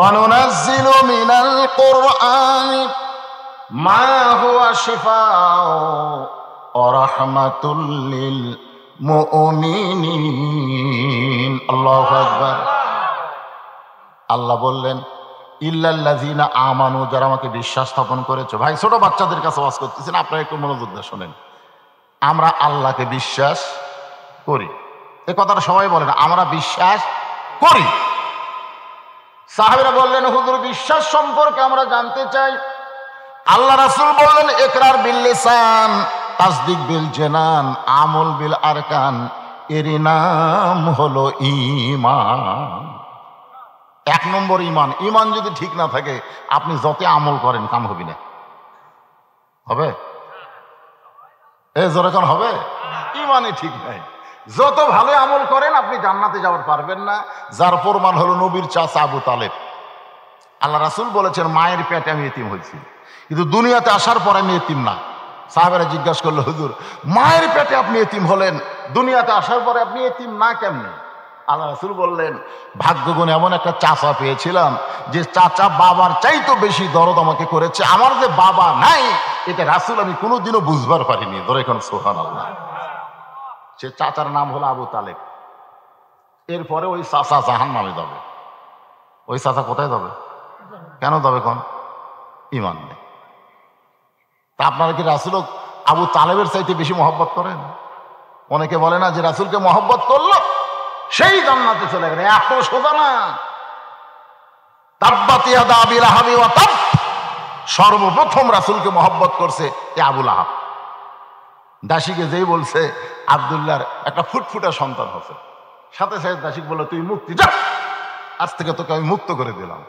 ওয়ানুনাজ্জিলু মিনাল কুরআনি মা হুয়া শিফাউ ওয়া রাহমাতুল লিল মুমিনিন। আল্লাহু আকবার। আল্লাহ বললেন ইল্লাল্লাযিনা আমানু, যারা আমাকে বিশ্বাস স্থাপন করেছে। ভাই ছোট বাচ্চাদের কাছে ওয়াজ করতেছেন, আপনারা একটু মনোযোগ দিয়ে শোনেন। আমরা আল্লাহকে বিশ্বাস করি, এ কথাটা সবাই বলেন, আমরা বিশ্বাস করি। সাহাবীরা বললেন হুজুর বিশ্বাস সম্পর্কে আমরা জানতে চাই। আল্লাহ রাসূল বললেন ইকরার বিল লিসান, তাসদিক বিল জানান, আমল বিল আরকান, এরই নাম হলো ঈমান। এক নম্বর ঈমান। ঈমান যদি ঠিক না থাকে আপনি যত আমল করেন কাম হবে না। হবে? যখন হবে ঈমানই ঠিক নাই, যত ভালো আমল করেন আপনি জান্নাতে যাওয়ার পারবেন না। যার প্রমাণ হলো নবীর চাচা আবু তালেব। আল্লাহ রাসূল বলেছেন মায়ের পেটে আমি এতিম হয়েছি, কিন্তু দুনিয়াতে আসার পরে আমি এতিম না। সাহাবেরা জিজ্ঞাসা করলো হুজুর মায়ের পেটে আপনি এতিম হলেন, দুনিয়াতে আসার পরে আপনি এতিম না কেমনে? আল্লাহ রাসূল বললেন ভাগ্যগুণে এমন একটা চাচা পেয়েছিলাম যে চাচা বাবার চাইতো বেশি দরদ আমাকে করেছে। আমার যে বাবা নাই এটা রাসূল আমি কোনোদিনও বুঝবার পারিনি। ধরে এখন সুবহানাল্লাহ। সে চাচার নাম হলো আবু তালেব। এরপরে ওই চাচা জাহান্নামে যাবে। ওই চাচা কোথায় যাবে? কেন যাবে? কোন ঈমান নেই। তা আপনারা কি রাসূল আবু তালেবের চাইতে বেশি মহব্বত করেন? অনেকে বলে না যে রাসূলকে মহব্বত করলো সেই জান্নাতে চলে গেলে, এত সোজা না। তাব্বাত ইয়াদা আবি লাহাবি ওয়া তাব, সর্বপ্রথম রাসূলকে মহব্বত করছে এ আবু লাহাব। দাসীকে যেই বলছে আব্দুল্লাহর একটা ফুটফুটা সন্তান হচ্ছে, সাথে সাথে দাসী বলল তুই মুক্তি, যা, আজ থেকে তোকে আমি মুক্ত করে দিলাম।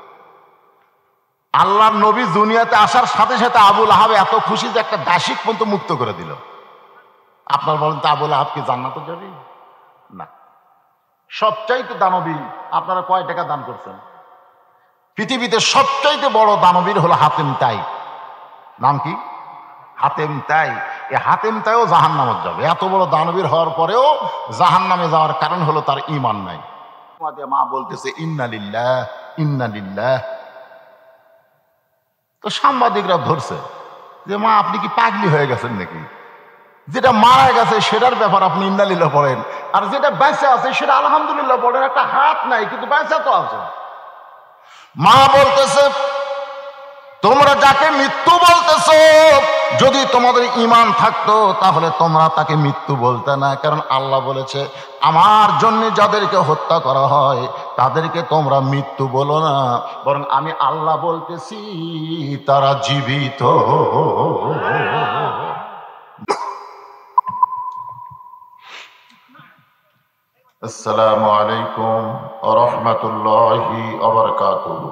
আল্লাহর নবী দুনিয়াতে আসার সাথে সাথে আবু লাহাব এত খুশি যে একটা দাসী পর্যন্ত মুক্ত করে দিল। আপনার বলেন তো আবু লাহাব কি জান্নাতে যাবে? না। সবচাইতে দানবী আপনারা কয় টাকা দান করছেন? পৃথিবীতে সবচাইতে বড় দানবীর হলো হাতেম তাই। নাম কি? হাতেম তাই। এই হাতেম তাইও জাহান্নামে যাবে। এত বড় দানবীর হওয়ার পরেও জাহান্নামে যাওয়ার কারণ হলো তার ঈমান নাই। মা বলতেছে ইন্না লিল্লাহ ইন্না লিল্লাহ। তো সাংবাদিকরা ধরছে যে মা আপনি কি পাগলি হয়ে গেছেন নাকি? যেটা মারা গেছে সেটার ব্যাপার আপনি ইন্না লিল্লাহ পড়েন, আর যেটা বেঁচে আছে সেটা আলহামদুলিল্লাহ পড়েন। একটা হাত নাই কিন্তু বেঁচে তো আছে। মা বলতেছে তোমরা যাকে মৃত্যু বলতেছো যদি তোমাদের ঈমান থাকতো তাহলে তোমরা তাকে মৃত্যু বলতে না। কারণ আল্লাহ বলেছে আমার জন্য যাদেরকে হত্যা করা হয় তাদেরকে তোমরা মৃত্যু বলো না, বরং আমি আল্লাহ বলতেছি তারা জীবিত। আসসালামু আলাইকুম ওয়া রাহমাতুল্লাহি ওয়া বারাকাতুহু।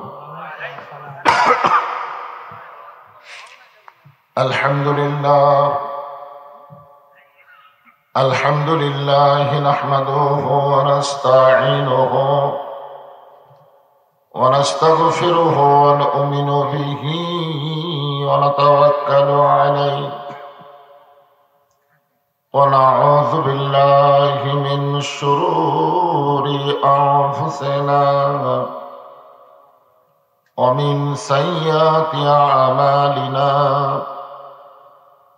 আলহামদুলিল্লাহ নাহমাদুহু ওয়া নাস্তাঈনুহু ওয়া নাস্তাগফিরুহু ওয়া নু'মিনু বিহি ওয়া নাতাওয়াক্কালু আলাইহি ওয়া নাউযু বিল্লাহি মিন শুরুরি আনফুসিনা ওয়া মিন সাইয়্যাতি আ'মালিনা।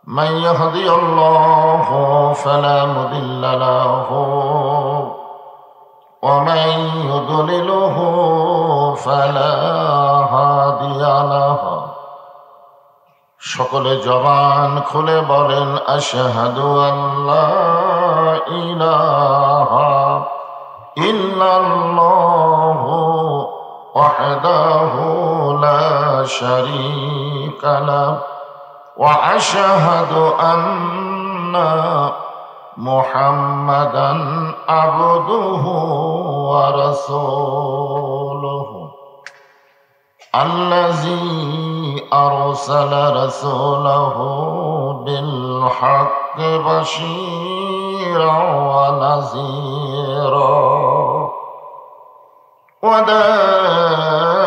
من يهدي الله فلا مضل له ومن يضلله فلا هادي له। সকলে জবান খুলে বলেন আশহাদু আল্লা ইলাহা ইল্লাল্লাহু ওয়াহদাহু লা শারীকা লাহু وأشهد أن محمدا عبده ورسوله الذي أرسل رسوله بالحق بشيرا ونذيرا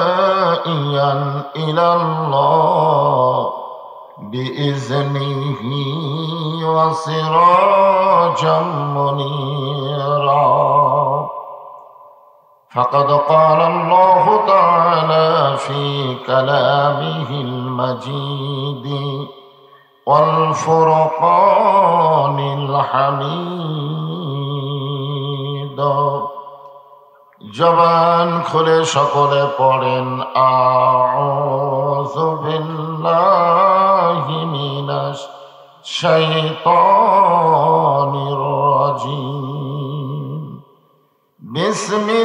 وداعيا إلى الله بإذنه وسراجا منيرا. فقد قال الله تعالى في كلامه المجيد والفرقان الحميد জবান খুলে সকলে পড়েন আউযু বিল্লাহি মিনাশ শাইতানির রাজিম বিসমিল্লাহির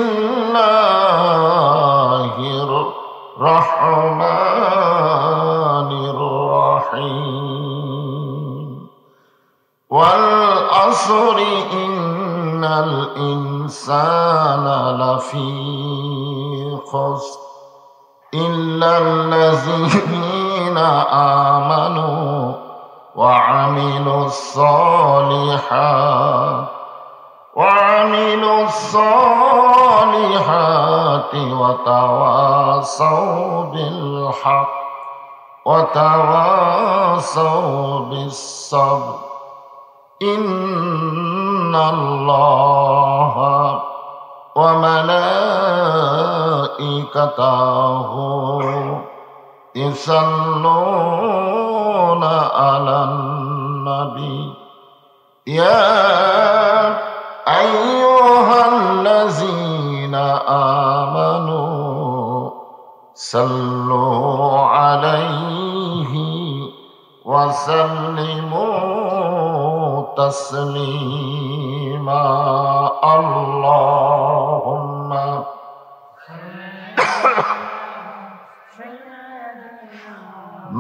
রহমানির রহিম ওয়াল আসরি ইন্নাল ইনসানা লাফি খুসর ইল্লাল্লাযীনা আমানু ওয়া আমিলুস সালিহাতি ওয়া তাওয়াসাউ বিল হক ওয়া তাওয়াসাউ বিস সাবর ইন্নাল্লাহা ওয়া মালাইকাতাহু ইউসাল্লুনা আলান নবী ইয়া আইয়ুহাল্লাযীনা আমানু সাল্লু আলাইহি ওয়া সাল্লিমু তাসলিমা আল্লাহুম্মা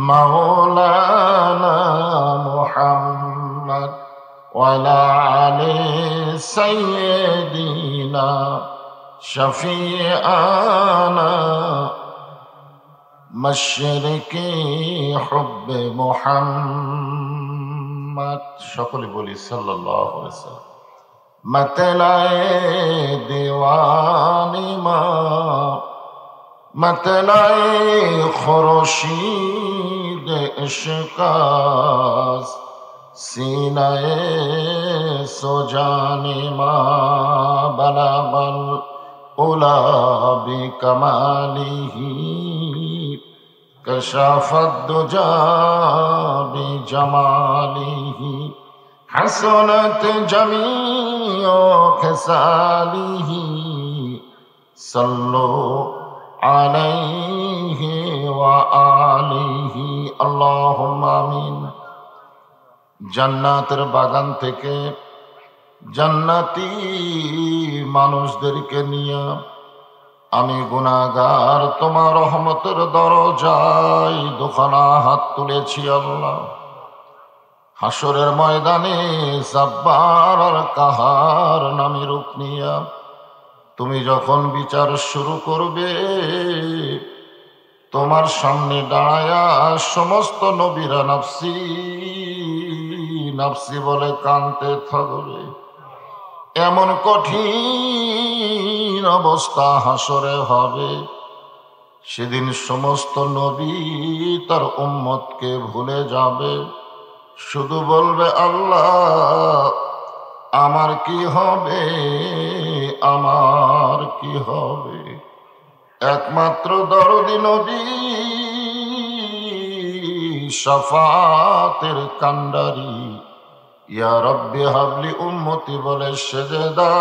মাওলানা মুহাম্মদ ওয়া আলা আলি সাইয়্যিদিনা শাফিআনা মাশরিকি হুব্বে মুহাম্মদ সকলে বলি সাল্লাল্লাহু আলাইহি ওয়াসাল্লাম मतलाए दीवानी माँ मतलाए खुर्शीद इश्कास सीनाए सुजानी माँ बलागल उला बिकमालिही कशाफत दुजा बिजमालिही हसनत जमीओ खसालिही सल्लो अलैहि व आलिही अल्लाहुम्मा आमीन। জান্নাতের বাগান থেকে জান্নাতি মানুষদেরকে নিয়ে আমি গুনাহগার তোমার রহমতের দরজায় দুখানা হাত তুলেছি আল্লাহ। হাসরের ময়দানে জাব্বার আর কাহার নামে রূপ নিয়া তুমি যখন বিচার শুরু করবে তোমার সামনে দাঁড়ায়া সমস্ত নবীরা নাফসি নাফসি বলে কাঁদতে থাকবে। এমন কঠিন অবস্থা হাসরে হবে, সেদিন সমস্ত নবী তার উম্মতকে ভুলে যাবে, শুধু বলবে আল্লাহ আমার কি হবে, আমার কি হবে। একমাত্র দরদি নবী শাফাতের কান্ডারি ইয়া রব্বি হাবলি উম্মতি বলে সেজদায়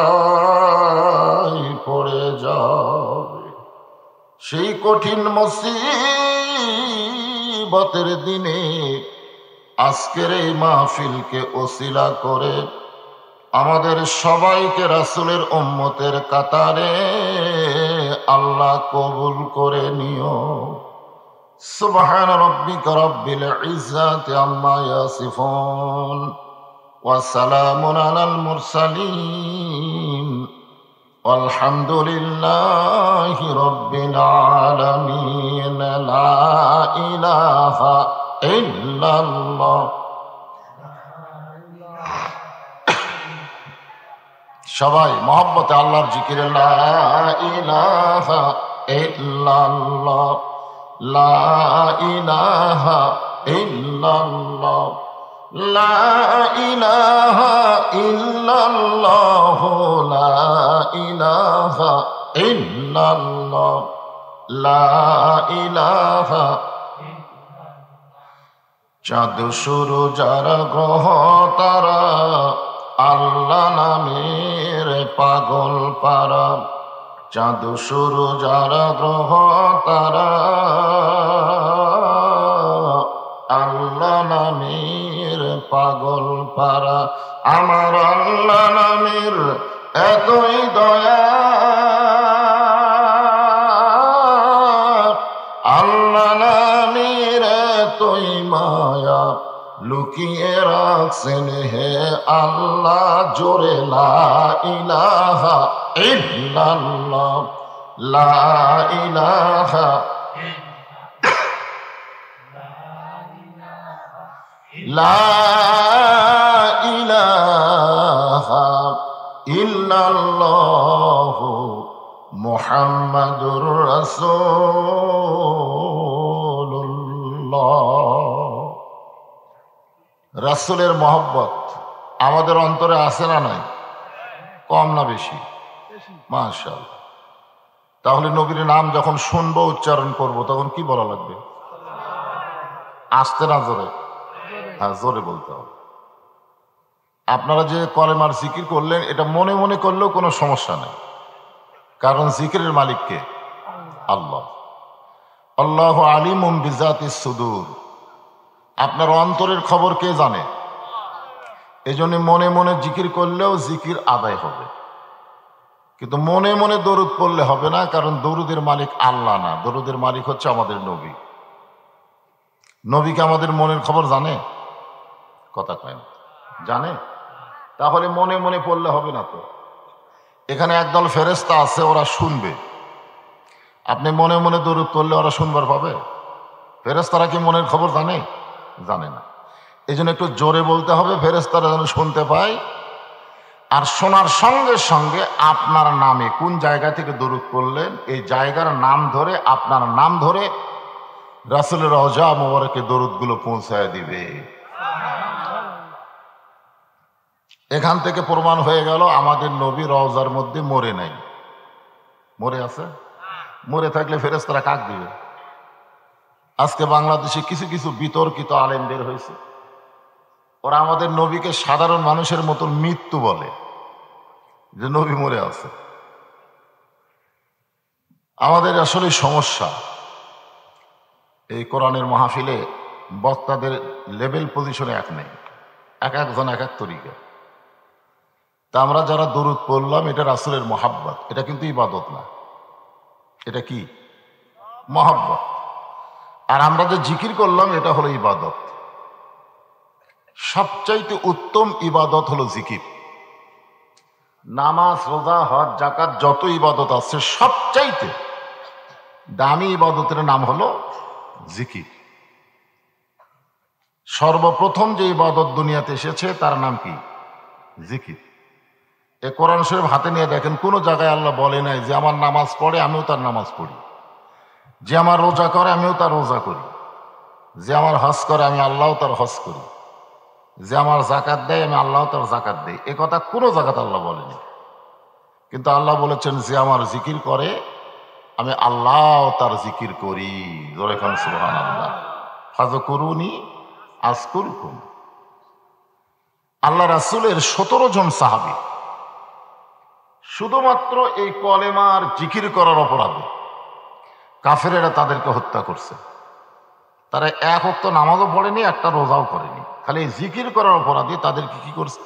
পড়ে যাবে। সেই কঠিন মুসিবতের দিনে আজকের এই মাহফিলকে ওসিলা করে আমাদের সবাইকে রাসূলের উম্মতের কাতারে আল্লাহ কবুল করে নিও। সুবহান রাব্বিকা রাব্বিল ইজ্জাতি আম্মা ইয়াসিফুন ওয়া সালামুন আলাল মুরসালিন ওয়ালহামদুলিল্লাহি রাব্বিল আলামিন। লা ইলাহা ইল্লাল্লাহ। সবাই মহব্বতে আল্লাহর জিকিরে লা ইলাহা ইল্লাল্লাহ, লা ইলাহা ইল্লাল্লাহ, লা ইলাহা ইল্লাল্লাহ, লা ইলাহা ইল্লাল্লাহ, লা ইলাহা। চাঁদ শুরু যারা গ্রহ তারা আল্লাহ নামের পাগল পারা। চাঁদ শুরু যারা গ্রহ তারা আল্লাহ নামের পাগল পারা। আমার আল্লাহ নামের এতই দয়া, আল্লাহ নামের এতই মায়া, লুকিয়ে রাখছেন হে আল্লাহ জোরে লা ইলাহা ইল্লাল্লাহ, লা ইলাহা লা ইলাহা ইল্লাল্লাহ মুহাম্মাদুর রাসূলুল্লাহ। রাসূলের মহব্বত আমাদের অন্তরে আছে না নাই? কম না বেশি? মাশাআল্লাহ। তাহলে নবীর নাম যখন শুনবো, উচ্চারণ করব, তখন কি বলা লাগবে? আস্তে না জোরে? হ্যাঁ, জোরে বলতে হবে। আপনারা যে কলেমার জিকির করলেন, এটা মনে মনে করলেও কোনো সমস্যা নেই, কারণ জিকিরের মালিক কে? আল্লাহ। আল্লাহু আলিমুম বিজাতিস সুদূর। আপনার অন্তরের খবর কে জানে? এই জন্য মনে মনে জিকির করলেও জিকির আদায় হবে, কিন্তু মনে মনে দরুদ পড়লে হবে না, কারণ দরুদের মালিক আল্লাহ না, দরুদের মালিক হচ্ছে আমাদের নবী। নবীকে আমাদের মনের খবর জানে? কথা কয় না, জানে? তাহলে মনে মনে পড়লে হবে না তো। এখানে একদল ফেরেশতা আছে, ওরা শুনবে। আপনি মনে মনে দরুদ করলে ওরা শুনবার পাবে? ফেরেশতারা কি মনের খবর জানে? জানে না। এই জন্য একটু জোরে বলতে হবে, ফেরেশতারা যেন শুনতে পায়। আর শোনার সঙ্গে সঙ্গে আপনার নামে কোন জায়গা থেকে দরুদ করলেন, এই জায়গার নাম ধরে, আপনার নাম ধরে রাসূলের রওজা মোবারকে দরুদগুলো পৌঁছায় দিবে। এখান থেকে প্রমাণ হয়ে গেল আমাদের নবী রওজার মধ্যে মরে নাই। মরে আছে? মরে থাকলে ফেরেশতারা কাক দিবে? আজকে বাংলাদেশে কিছু কিছু বিতর্কিত আলেম বের হয়েছে, ওরা আমাদের নবীকে সাধারণ মানুষের মতো মৃত্যু বলে, যে নবী মরে আছে। আমাদের আসলে সমস্যা, এই কোরআনের মাহফিলে বক্তাদের লেভেল পজিশনে এক নেই, এক একজন এক এক তরিকা। তা আমরা যারা দরুদ পড়লাম, এটা রাসূলের মহাব্বত, এটা কিন্তু ইবাদত না। এটা কি? মহাব্বত। আর আমরা যে জিকির করলাম, এটা হলো ইবাদত। সবচাইতে উত্তম ইবাদত হলো জিকির। নামাজ, রোজা, হজ, যাকাত, যত ইবাদত আছে সবচাইতে দামি ইবাদতের নাম হলো জিকির। সর্বপ্রথম যে ইবাদত দুনিয়াতে এসেছে তার নাম কি? জিকির। এ কোরআন শরীফ হাতে নিয়ে দেখেন, কোন জায়গায় আল্লাহ বলে নাই যে আমার নামাজ পড়ে আমিও তার নামাজ পড়ি, যে আমার রোজা করে আমিও তার রোজা করি, যে আমার হজ করে আমি আল্লাহ তার হজ করি, যে আমার জাকাত দেয় আমি আল্লাহ তার জাকাত দেই। এ কথা কোনো জায়গাতে আল্লাহ বলেনি। কিন্তু আল্লাহ বলেছেন, যে আমার জিকির করে আমি আল্লাহ তার জিকির করি। জোরে খান সুবহানাল্লাহ। ফাযকুরুনি আযকুরকুম। আল্লাহ রাসূলের 17 জন সাহাবী শুধুমাত্র এই কলেমার জিকির করার অপরাধে কাফেরেরা তাদেরকে হত্যা করছে। তারা এক ওয়াক্ত নামাজও পড়েনি, একটা রোজাও করেনি, খালি জিকির করার অপরাধে তাদেরকে কি করছে?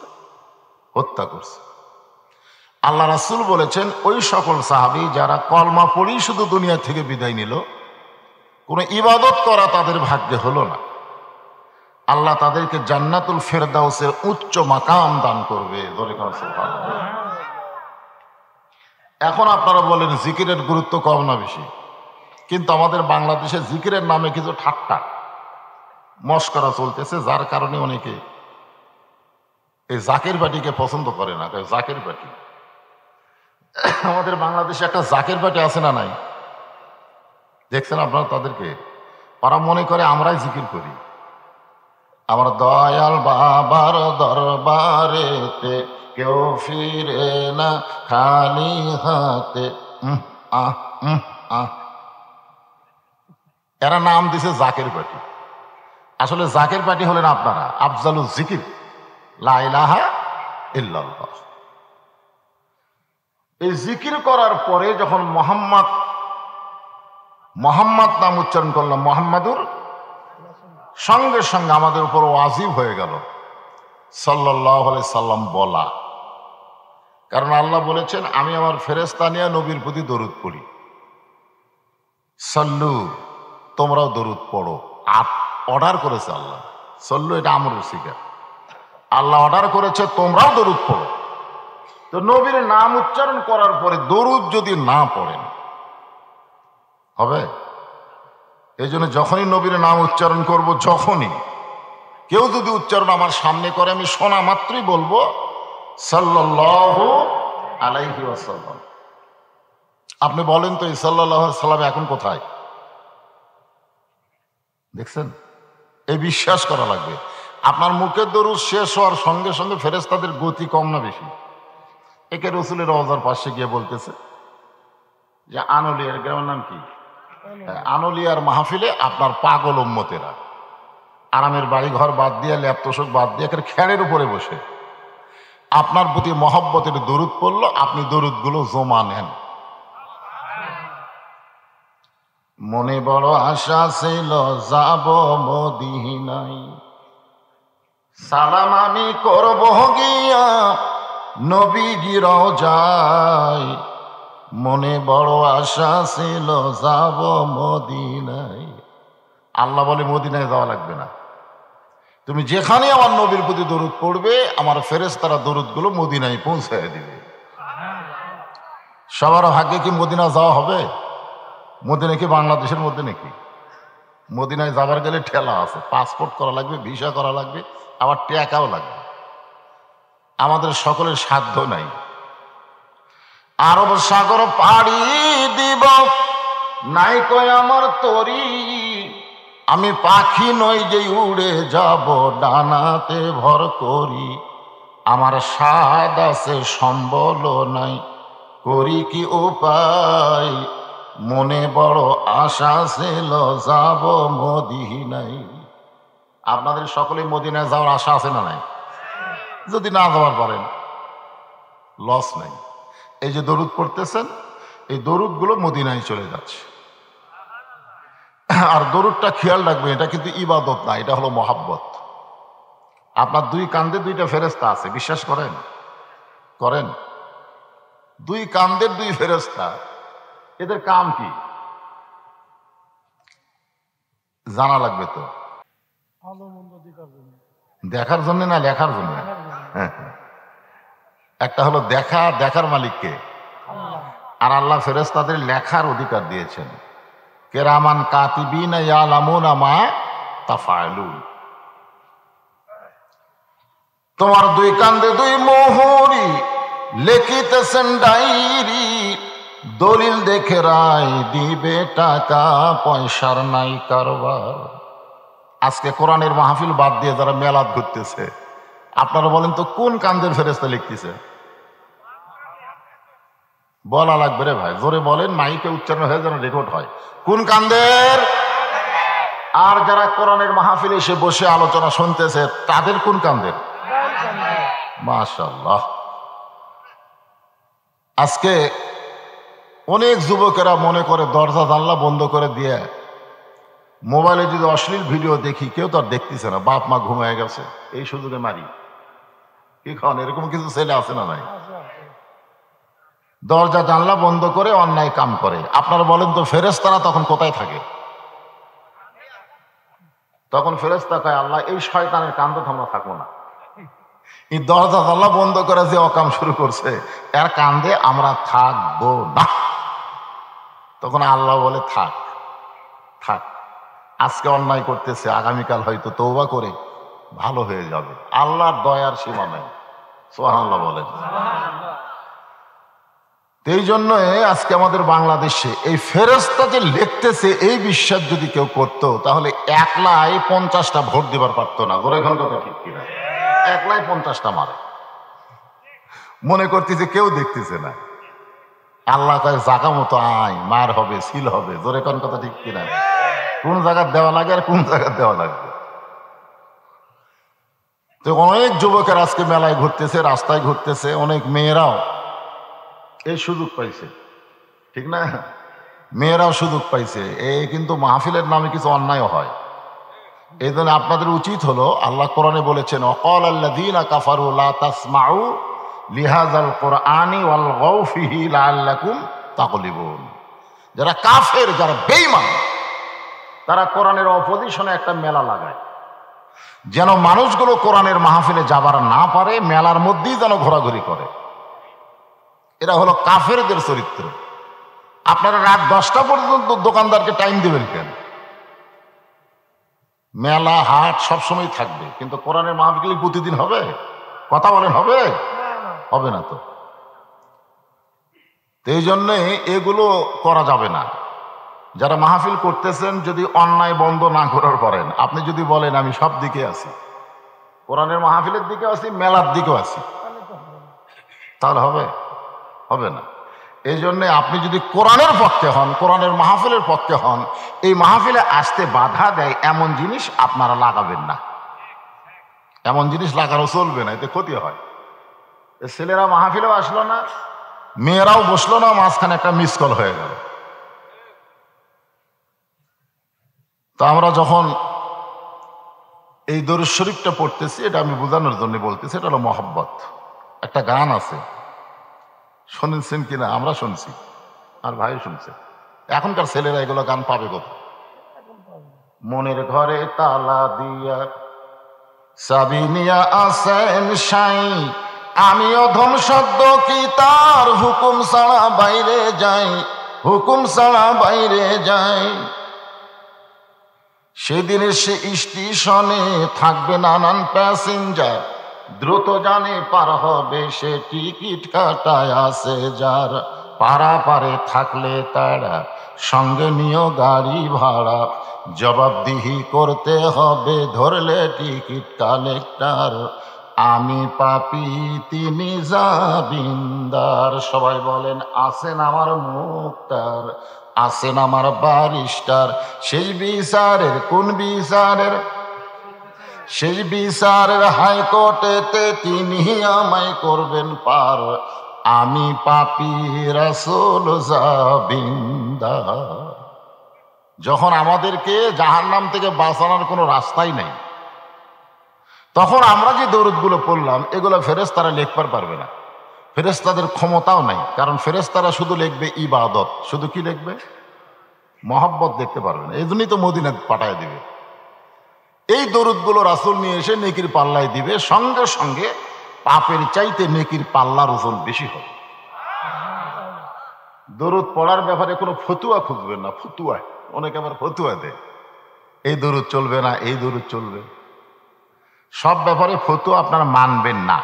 হত্যা করছে। আল্লাহ রাসূল বলেছেন, ওই সকল সাহাবী যারা কলমা পড়েই শুধু দুনিয়া থেকে বিদায় নিল, কোনো ইবাদত করা তাদের ভাগ্যে হলো না, আল্লাহ তাদেরকে জান্নাতুল ফেরদাউসের উচ্চ মাকাম দান করবে। এখন আপনারা বলেন জিকিরের গুরুত্ব কম না বেশি? কিন্তু আমাদের বাংলাদেশে জিকিরের নামে কিছু ঠাট্টা মস্করা চলতেছে, যার কারণে অনেকে এই জাকের পার্টিকে পছন্দ করে না। জাকের পার্টি, আমাদের বাংলাদেশে একটা জাকের পার্টি আছে না নাই? দেখছেন আপনারা তাদেরকে? ওরা মনে করে আমরাই জিকির করি। আমার দয়াল বাবার দরবারেতে কেউ ফিরে না খালি হাতে। এরা নাম দিছে জাকের পার্টি। আসলে জাকের পার্টি হলেন আপনারা, আফজালুল জিকির লা ইলাহা ইল্লাল্লাহ। এই জিকির করার পরে যখন মোহাম্মদ নাম উচ্চারণ করলাম, মোহাম্মদুর, সঙ্গে সঙ্গে আমাদের উপর ওয়াজিব হয়ে গেল সাল্লাল্লাহু আলাইহি সাল্লাম বলা। কারণ আল্লাহ বলেছেন, আমি আমার ফেরেশতা নিয়ে নবীর প্রতি দরুদ পড়ি। সল্লু, তোমরাও দরুদ পড়ো। অর্ডার করেছে আল্লাহ। সল্লু এটা আমরের শিকার। আল্লাহ অর্ডার করেছে তোমরাও দরুদ পড়ো। তো নবীর নাম উচ্চারণ করার পরে দরুদ যদি না পড়েন হবে? এই জন্য যখনই নবীর নাম উচ্চারণ করব, যখনই কেউ যদি উচ্চারণ আমার সামনে করে, আমি শোনা মাত্রই বলবো সাল্লাল্লাহু আলাইহি ওয়াসাল্লাম। আপনি বলেন তো, এই সাল্লাল্লাহু আলাইহি সাল্লাম এখন কোথায়? দেখছেন? এই বিশ্বাস করা লাগবে। আপনার মুখের দরুদ শেষ হওয়ার সঙ্গে সঙ্গে ফেরেশতাদের গতি কম না বেশি? একে রসুলের রওজার পাশে গিয়ে বলতেছে যে আনলিয়ার গ্রামের নাম কি, আনলিয়ার মাহফিলে আপনার পাগল উম্মতেরা আরামের বাড়ি ঘর বাদ দিয়ে, ল্যাপ তোষক বাদ দিয়ে খেড়ের উপরে বসে আপনার প্রতি মহব্বতের দরুদ পড়ল। আপনি দরুদগুলো জমা নেন। মনে বড় আশা ছিল যাব মদিনায়, সালাম আমি করব গিয়া নবীজি রওজায়। মনে বড় আশা ছিল যাব মদিনায়। আল্লাহ বলে মদিনায় যাওয়া লাগবে না, তুমি যেখানে আমার নবীর প্রতি দরুদ পড়বে, আমার ফেরেশতারা দরুদগুলো মদিনায় পৌঁছায় দিবে। সবার ভাগ্যে কি মদিনা যাওয়া হবে? মদিনা কি বাংলাদেশের মধ্যে নাকি? মদিনায় যাবার গেলে ঠেলা আছে, পাসপোর্ট করা লাগবে, ভিসা করা লাগবে, আবার টাকাও লাগবে। আমাদের সকলের সাধ্য নাই। আরব সাগর পাড়ি দিব নাই কয় আমার তরি, আমি পাখি নই যে উড়ে যাব ডানাতে ভর করি। আমার স্বাদ আছে সম্বল নাই, করি কি উপায়। মনে বড় আশা ছিল যাব মদিনায়। আপনাদের সকলে মদিনায় যাওয়ার আশা আছে না নাই? যদি না যাওয়ার পারেন লস নাই। এই যে দরুদ পড়তেছেন, এই দরুদগুলো মদিনায় চলে যাচ্ছে। আর দরুদটা খেয়াল রাখবেন, এটা কিন্তু ইবাদত না, এটা হলো মহাব্বত। আপনার দুই কান্দে দুইটা ফেরেশতা আছে, বিশ্বাস করেন? করেন? দুই কান্দের দুই ফেরেশতা, এদের কাম কি জানা লাগবে তো। দেখার জন্য না লেখার জন্য? একটা হলো দেখার মালিককে, আর আল্লাহ ফেরেশতাদের লেখার অধিকার দিয়েছেন। কেরামান কাতিবিনা ইয়ালামুনা মা তাফআলুন। তোমার দুই কান্দে দুই মোহরি, লিখিতেছেন ডায়েরি। দলিল দেখে রায় দিবে, টাকা পয়সার নাই কারবার। আজকে কোরআনের মাহফিল বাদ দিয়ে যারা মেলাদ ঘুরতেছে, আপনারা বলেন তো কোন কান্দের ফেরেশতা লিখতেছে? বলা লাগবে রে ভাই, জোরে বলেন, মাইকে উচ্চারণ হয়ে যেন রেকর্ড হয়। কোন কান্দের? আর যারা কোরআনের মাহফিলে এসে বসে আলোচনা শুনতেছে, তাদের কোন কান্দের? মাশাআল্লাহ। আজকে অনেক যুবকেরা মনে করে দরজা জানলা বন্ধ করে দিয়ে মোবাইলে যদি অশ্লীল ভিডিও দেখি, কেউ তো আর দেখতেছে না, বাপ মা ঘুমিয়ে গেছে, এই সুযোগে মারি। কি খান? এরকম কিছু ছেলে আছে না নাই? দরজা জানলা বন্ধ করে অন্যায় কাম করে। আপনারা বলেন তো ফেরেশতারা তখন কোথায় থাকে? তখন ফেরেশতা কয়, আল্লাহ এই শয়তানের কান্দে আমরা থাকবো না। এই দরজা জানলা বন্ধ করে যে অকাম শুরু করছে, এর কান্দে আমরা থাকবো না। তখন আল্লাহ বলে থাক থাক, আজকে অন্যায় করতেছে, আগামীকাল হয়তো তওবা করে ভালো হয়ে যাবে। আল্লাহর দয়ার সীমা নাই। সুবহানাল্লাহ বলেন। এই জন্য আজকে আমাদের বাংলাদেশে এই ফেরেশতা যে লিখতেছে, এই বিশ্বাস যদি কেউ করতো, তাহলে একলাই 50টা ভোট দিবার পারতো না। গোরে এখন কথা ঠিক কিনা? একলাই 50টা মারে, মনে করতেছে কেউ দেখতেছে না। আল্লাহ কয় জাগা মতো আয়, মার হবে, সিল হবে। জোরে কোন কথা ঠিক কিনা? কোন জায়গায় দেওয়া লাগে আর কোন জায়গায় দেওয়া লাগবে। তো অনেক যুবকের আজকে মেলায় ঘুরতেছে, রাস্তায় ঘুরতেছে, অনেক মেয়েরাও এই সুযোগ পাইছে, ঠিক না? মেয়েরাও সুযোগ পাইছে। এই কিন্তু মাহফিলের নামে কিছু অন্যায় হয়। এই জন্য আপনাদের উচিত হলো, আল্লাহ কোরআনে বলেছেন অকাল আল্লাযীনা কাফারু লা তাসমাউ লিহাযাল কুরআনি ওয়ালগাউ ফীহি লাআল্লাকুম তাগলিবুন। যারা কাফের, যারা বেঈমান, তারা কোরআনের অপোজিশনে একটা মেলা লাগায় যেন মানুষগুলো কোরআনের মাহফিলে যাবার না পারে, মেলার মধ্যেই যেন ঘোরাঘুরি করে। এরা হলো কাফেরদের চরিত্র। আপনারা রাত 10টা পর্যন্ত দোকানদারকে টাইম দেবেন কেন? মেলা হাট সবসময় থাকবে, কিন্তু কোরআনের মাহফিল প্রতিদিন হবে? কথা বলেন, হবে? হবে না তো। এই জন্যে এগুলো করা যাবে না। যারা মাহফিল করতেছেন, যদি অন্যায় বন্ধ না করার পারেন, আপনি যদি বলেন আমি সব দিকে আছি, কোরআনের মাহফিলের দিকে আছি, মেলার দিকেও আছি, তাহলে হবে? হবে না। এই জন্যে আপনি যদি কোরআনের পক্ষে হন, কোরআনের মাহফিলের পক্ষে হন, এই মাহফিলে আসতে বাধা দেয় এমন জিনিস আপনারা লাগাবেন না। এমন জিনিস লাগানো চলবে না, এতে ক্ষতি হয়। ছেলেরা মাহফিলেও আসলো না, মেয়েরাও বসলো না, মাঝখানে একটা মিস কল হয়ে গেল। তো আমরা যখন এই দরুদ শরীফটা পড়তেছি, এটা আমি বোঝানোর জন্য বলতেছি, এটা হলো মহব্বত। একটা গান আছে, শুনেছেন কিনা? আমরা শুনছি, আর ভাই শুনছে। এখনকার ছেলেরা এগুলো গান পাবে কোথায়? মনের ঘরে তালা দিয়া চাবি নিয়া আসেন সাই, আমি অধম সদ্য কি তার হুকুম ছাড়া বাইরে যাই, হুকুম ছাড়া বাইরে যাই। সেদিনে সে স্টেশনে থাকবে নানান প্যাসেঞ্জার, দ্রুত জানে পার হবে সে টিকিট কাটায় আছে যার। পারাপারে থাকলে তারা সঙ্গে নিও গাড়ি ভাড়া, জবাবদিহি করতে হবে ধরলে টিকিট কালেক্টর। আমি পাপী তিনি জামিনদার। সবাই বলেন আছেন আমার মুক্তার, আছেন আমার বারিস্টার। সেই বিচারের, কোন বিচারের? সেই বিচারের হাইকোর্টেতে তিনি আমায় করবেন পার। আমি পাপী রাসূল জামিনদার। যখন আমাদেরকে জাহান্নাম থেকে বাঁচানোর কোনো রাস্তাই নেই, তখন আমরা যে দরুদগুলো পড়লাম, এগুলো ফেরেশতারা লিখতে পারবে না। ফেরেশতাদের ক্ষমতাও নাই, কারণ ফেরেশতারা শুধু লিখবে ইবাদত। শুধু কি লিখবে? মহব্বত দেখতে পারবে না। এই জন্যই তো মদিনা পাঠায় দিবে। এই দরুদগুলো রাসূল নিয়ে এসে নেকির পাল্লায় দিবে, সঙ্গে সঙ্গে পাপের চাইতে নেকির পাল্লার ওজন বেশি হবে। দরুদ পড়ার ব্যাপারে কোনো ফতুয়া খুঁজবেন না। ফতুয়া, অনেকে আবার ফতুয়া দেয়, এই দরুদ চলবে না, এই দরুদ চলবে। সব ব্যাপারে ফতুয়া আপনারা মানবেন না।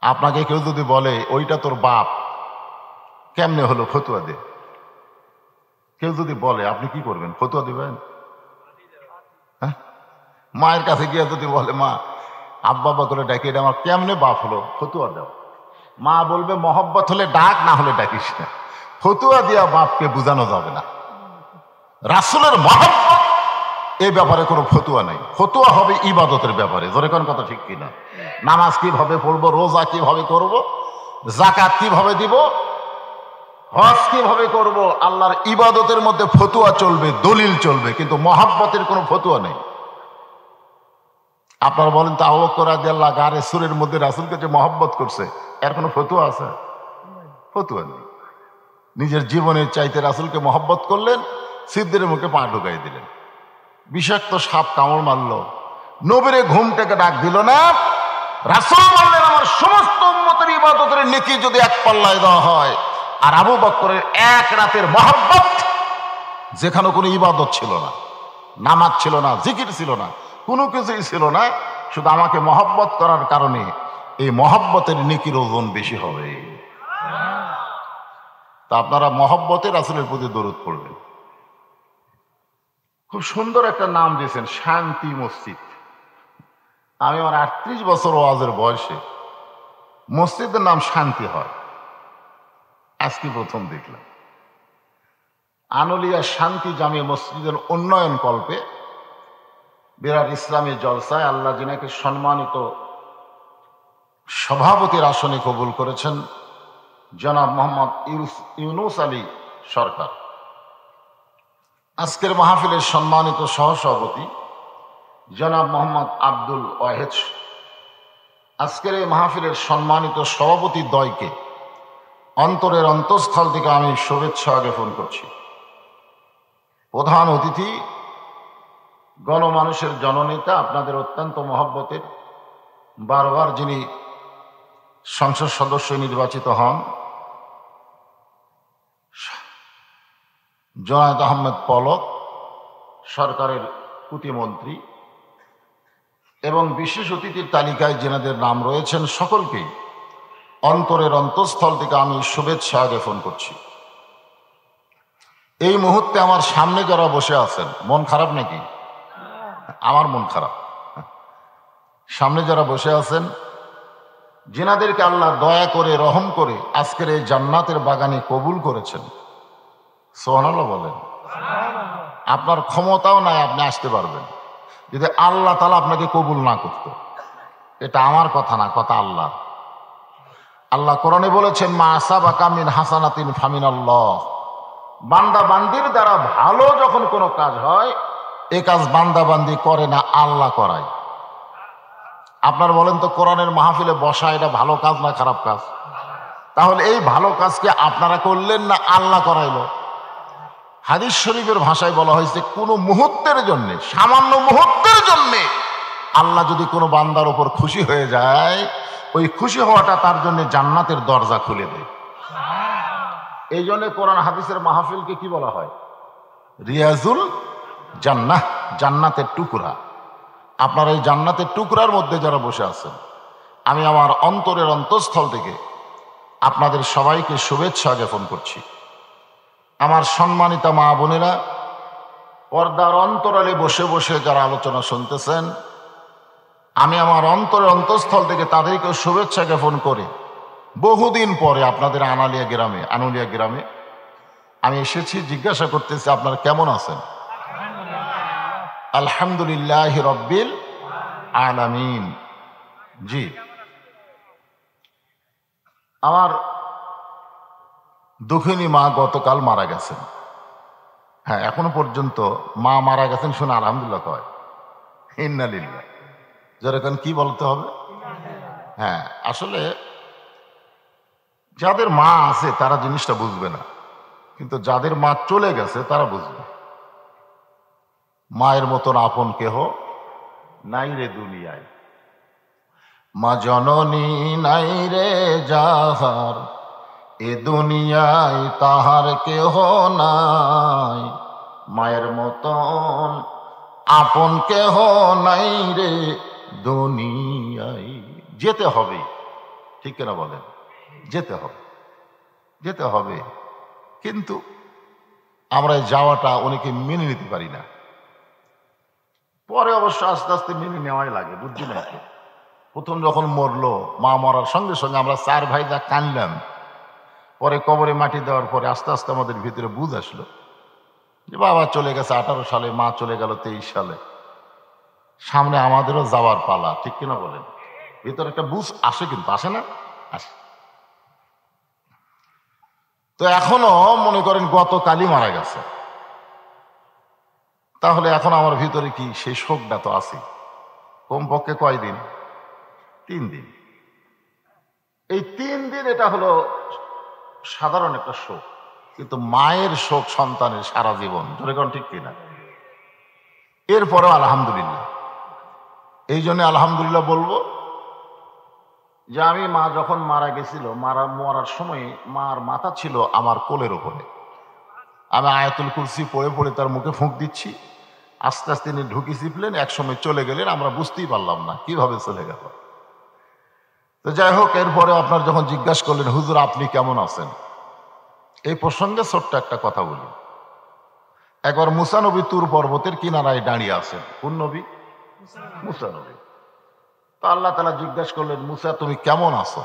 আপনাকে কেউ যদি বলে ওইটা তোর বাপ, কেমনে হলো? ফতুয়া দে। কেউ যদি বলে, আপনি কি করবেন? ফতুয়া দিবেন? হ্যাঁ, মায়ের কাছে গিয়ে যদি বলে মা আব্বা বা করে ডাকি, এটা আমার কেমনে বাপ হলো? ফতুয়া দাও। মা বলবে মহব্বত হলে ডাক, না হলে ডাকিস না। ফতুয়া দিয়া বাপকে বুঝানো যাবে না। রাসূলের মহব্বত এই ব্যাপারে কোনো ফতুয়া নেই। ফতুয়া হবে ইবাদতের ব্যাপারে। জোরে কোন কথা ঠিক কিনা? নামাজ কিভাবে পড়বো, রোজা কিভাবে করব, যাকাত কিভাবে দিব, হজ কিভাবে করব, আল্লাহর ইবাদতের মধ্যে ফতুয়া চলবে, দলিল চলবে, কিন্তু মহব্বতের কোনো ফতুয়া নেই। আপনারা বলেন তো, আবু বকর রাদিয়াল্লাহু গারে সুরের মধ্যে রাসূলকে যে মহব্বত করছে, এর কোনো ফতুয়া আছে? ফতুয়া নেই। নিজের জীবনের চাইতে রাসূলকে মহব্বত করলেন, সিদ্দিরের মুখে পা ঢুকাই দিলেন। বিষাক্ত সাপ কামড় মারলো, নবীরে ঘুম থেকে ডাক দিল না। রাসূল বললেন আমার সমস্ত উম্মতের ইবাদতের নেকি যদি এক পাল্লায় দেওয়া হয়, আর আবু বকরের এক রাতের মহব্বত, যেখানে কোনো ইবাদত ছিল না, নামাজ ছিল না, জিকির ছিল না, কোনো কিছুই ছিল না, শুধু আমাকে মহব্বত করার কারণে এই মহব্বতের নেকির ওজন বেশি হবে। তা আপনারা মহব্বতে রাসূলের প্রতি দরুদ পড়বেন। খুব সুন্দর একটা নাম দিয়েছেন, শান্তি মসজিদ। আমি আমার 38 বছর ওয়াজের বয়সে মসজিদের নাম শান্তি হয় আজকে প্রথম দেখলাম। আনুলিয়া শান্তি জামে মসজিদের উন্নয়ন কল্পে বিরাট ইসলামী জলসায় আল্লাহ জিনাকে সম্মানিত সভাপতির আসনে কবুল করেছেন জনাব মোহাম্মদ ইউনুস আলী সরকার। আজকের মাহফিলের সম্মানিত সহসভাপতি জনাব মোহাম্মদ আব্দুল ওয়াহেদ। আজকের এই মাহফিলের সম্মানিত সভাপতি দ্বয়কে অন্তরের অন্তঃস্থল থেকে আমি শুভেচ্ছা জ্ঞাপন করছি। প্রধান অতিথি গণমানুষের জননেতা, আপনাদের অত্যন্ত মহব্বতের, বারবার যিনি সংসদ সদস্য নির্বাচিত হন, জনায়েত আহমেদ পলক সরকারের প্রতিমন্ত্রী, এবং বিশেষ অতিথির তালিকায় যেনাদের নাম রয়েছেন সকলকেই অন্তরের অন্তঃস্থল থেকে আমি শুভেচ্ছা জ্ঞাপন করছি। এই মুহূর্তে আমার সামনে যারা বসে আছেন, মন খারাপ নাকি? আমার মন খারাপ। সামনে যারা বসে আছেন, যেনাদেরকে আল্লাহ দয়া করে রহম করে আজকের এই জান্নাতের বাগানে কবুল করেছেন, সুবহানাল্লাহ বলেন। আপনার ক্ষমতাও নাই আপনি আসতে পারবেন যদি আল্লাহ তাআলা আপনাকে কবুল না করত। এটা আমার কথা না, কথা আল্লাহ। আল্লাহ কোরআনে বলেছেন, মা আসাবাকা মিন হাসানাতিন ফামিনাল্লাহ। বান্দা বান্দির দ্বারা ভালো যখন কোনো কাজ হয়, এ কাজ বান্দা বান্দি করে না, আল্লাহ করায়। আপনার বলেন তো, কোরআনের মাহফিলে বসা এটা ভালো কাজ না খারাপ কাজ? তাহলে এই ভালো কাজকে আপনারা করলেন না আল্লাহ করাইলো? হাদিস শরীফের ভাষায় বলা হয়েছে, কোনো মুহূর্তের জন্যে, সামান্য মুহূর্তের জন্যে আল্লাহ যদি কোনো বান্দার উপর খুশি হয়ে যায়, ওই খুশি হওয়াটা তার জন্য জান্নাতের দরজা খুলে দেয়। এই জন্য কোরআন হাদিসের মাহফিলকে কি বলা হয়? রিয়াজুল জান্নাহ, জান্নাতের টুকরা। আপনার এই জান্নাতের টুকরার মধ্যে যারা বসে আছেন, আমি আমার অন্তরের অন্তঃস্থল থেকে আপনাদের সবাইকে শুভেচ্ছা জ্ঞাপন করছি। আমার সম্মানিতা মা বোনেরা, পর্দার অন্তরালে বসে বসে যারা আলোচনা শুনতেছেন, আমি আমার অন্তরের অন্তঃস্থল থেকে তাদেরকে শুভেচ্ছা জ্ঞাপন করে বহুদিন পরে আপনাদের আনুলিয়া গ্রামে আমি এসেছি। জিজ্ঞাসা করতেছি, আপনারা কেমন আছেন? আলহামদুলিল্লাহ রব্বিল আলামিন। জি, আমার দুঃখিনী মা গতকাল মারা গেছেন। হ্যাঁ, এখনো পর্যন্ত মা মারা গেছেন শুনে আলহামদুলিল্লাহ কয়, ইন্না লিল্লাহ। যেরকম কি বলতে হবে? হ্যাঁ, আসলে যাদের মা আছে তারা জিনিসটা বুঝবে না, কিন্তু যাদের মা চলে গেছে তারা বুঝবে। মায়ের মতন আপন কেহ নাই রে দুনিয়ায়, মা জননী নাই রে যাহার, এ দুনিয়ায় তাহার কেহ নাই। মায়ের মতন আপন কেহ নাই রে দুনিয়ায়। যেতে হবে, ঠিক কিনা বলেন? যেতে হবে, যেতে হবে। কিন্তু আমরা যাওয়াটা অনেকে মেনে নিতে পারি না। পরে অবশ্য আস্তে আস্তে মেনে নেওয়াই লাগে, বুদ্ধি না। প্রথম যখন মরলো, মা মরার সঙ্গে সঙ্গে আমরা 4 ভাই যা কানলাম, পরে কবরে মাটি দেওয়ার পরে আস্তে আস্তে আমাদের ভিতরে বুঝ আসলো যে বাবা চলে গেছে 18 সালে, মা চলে গেল 23 সালে, সামনে আমাদেরও যাওয়ার পালা, ঠিক কিনা বলেন? ভিতরে একটা বুঝ আসে, কিন্তু আসে না? আসে। তো এখনো মনে করেন গতকালই মারা গেছে, তাহলে এখন আমার ভিতরে কি সেই শোকটা তো আছে। কমপক্ষে কয়দিন? 3 দিন। এই 3 দিন এটা হলো সাধারণ একটা শোক, কিন্তু মায়ের শোক সন্তানের সারা জীবন, যেরকম ঠিক কিনা? এরপরেও আলহামদুলিল্লাহ। এই জন্য আলহামদুলিল্লাহ বলবো যে আমি মা যখন মারা গেছিল, মরার সময় মার মাথা ছিল আমার কোলের ওপরে। আমি আয়াতুল কুরসি পড়ে পড়ে তার মুখে ফুঁক দিচ্ছি। আস্তে আস্তে তিনি ঢুকি চিপলেন, একসময় চলে গেলেন, আমরা বুঝতেই পারলাম না কিভাবে চলে গেল। তো যাই হোক, এরপরে আপনার যখন জিজ্ঞাসা করলেন, হুজুর আপনি কেমন আছেন, এই প্রসঙ্গে ছোট্ট একটা কথা বলি। একবার মুসা নবী তুর পর্বতের কিনারায় দাঁড়িয়ে আছেন। কোন নবী? মুসা নবী। তো আল্লাহ তাআলা জিজ্ঞাসা করলেন, মুসা তুমি কেমন আছো?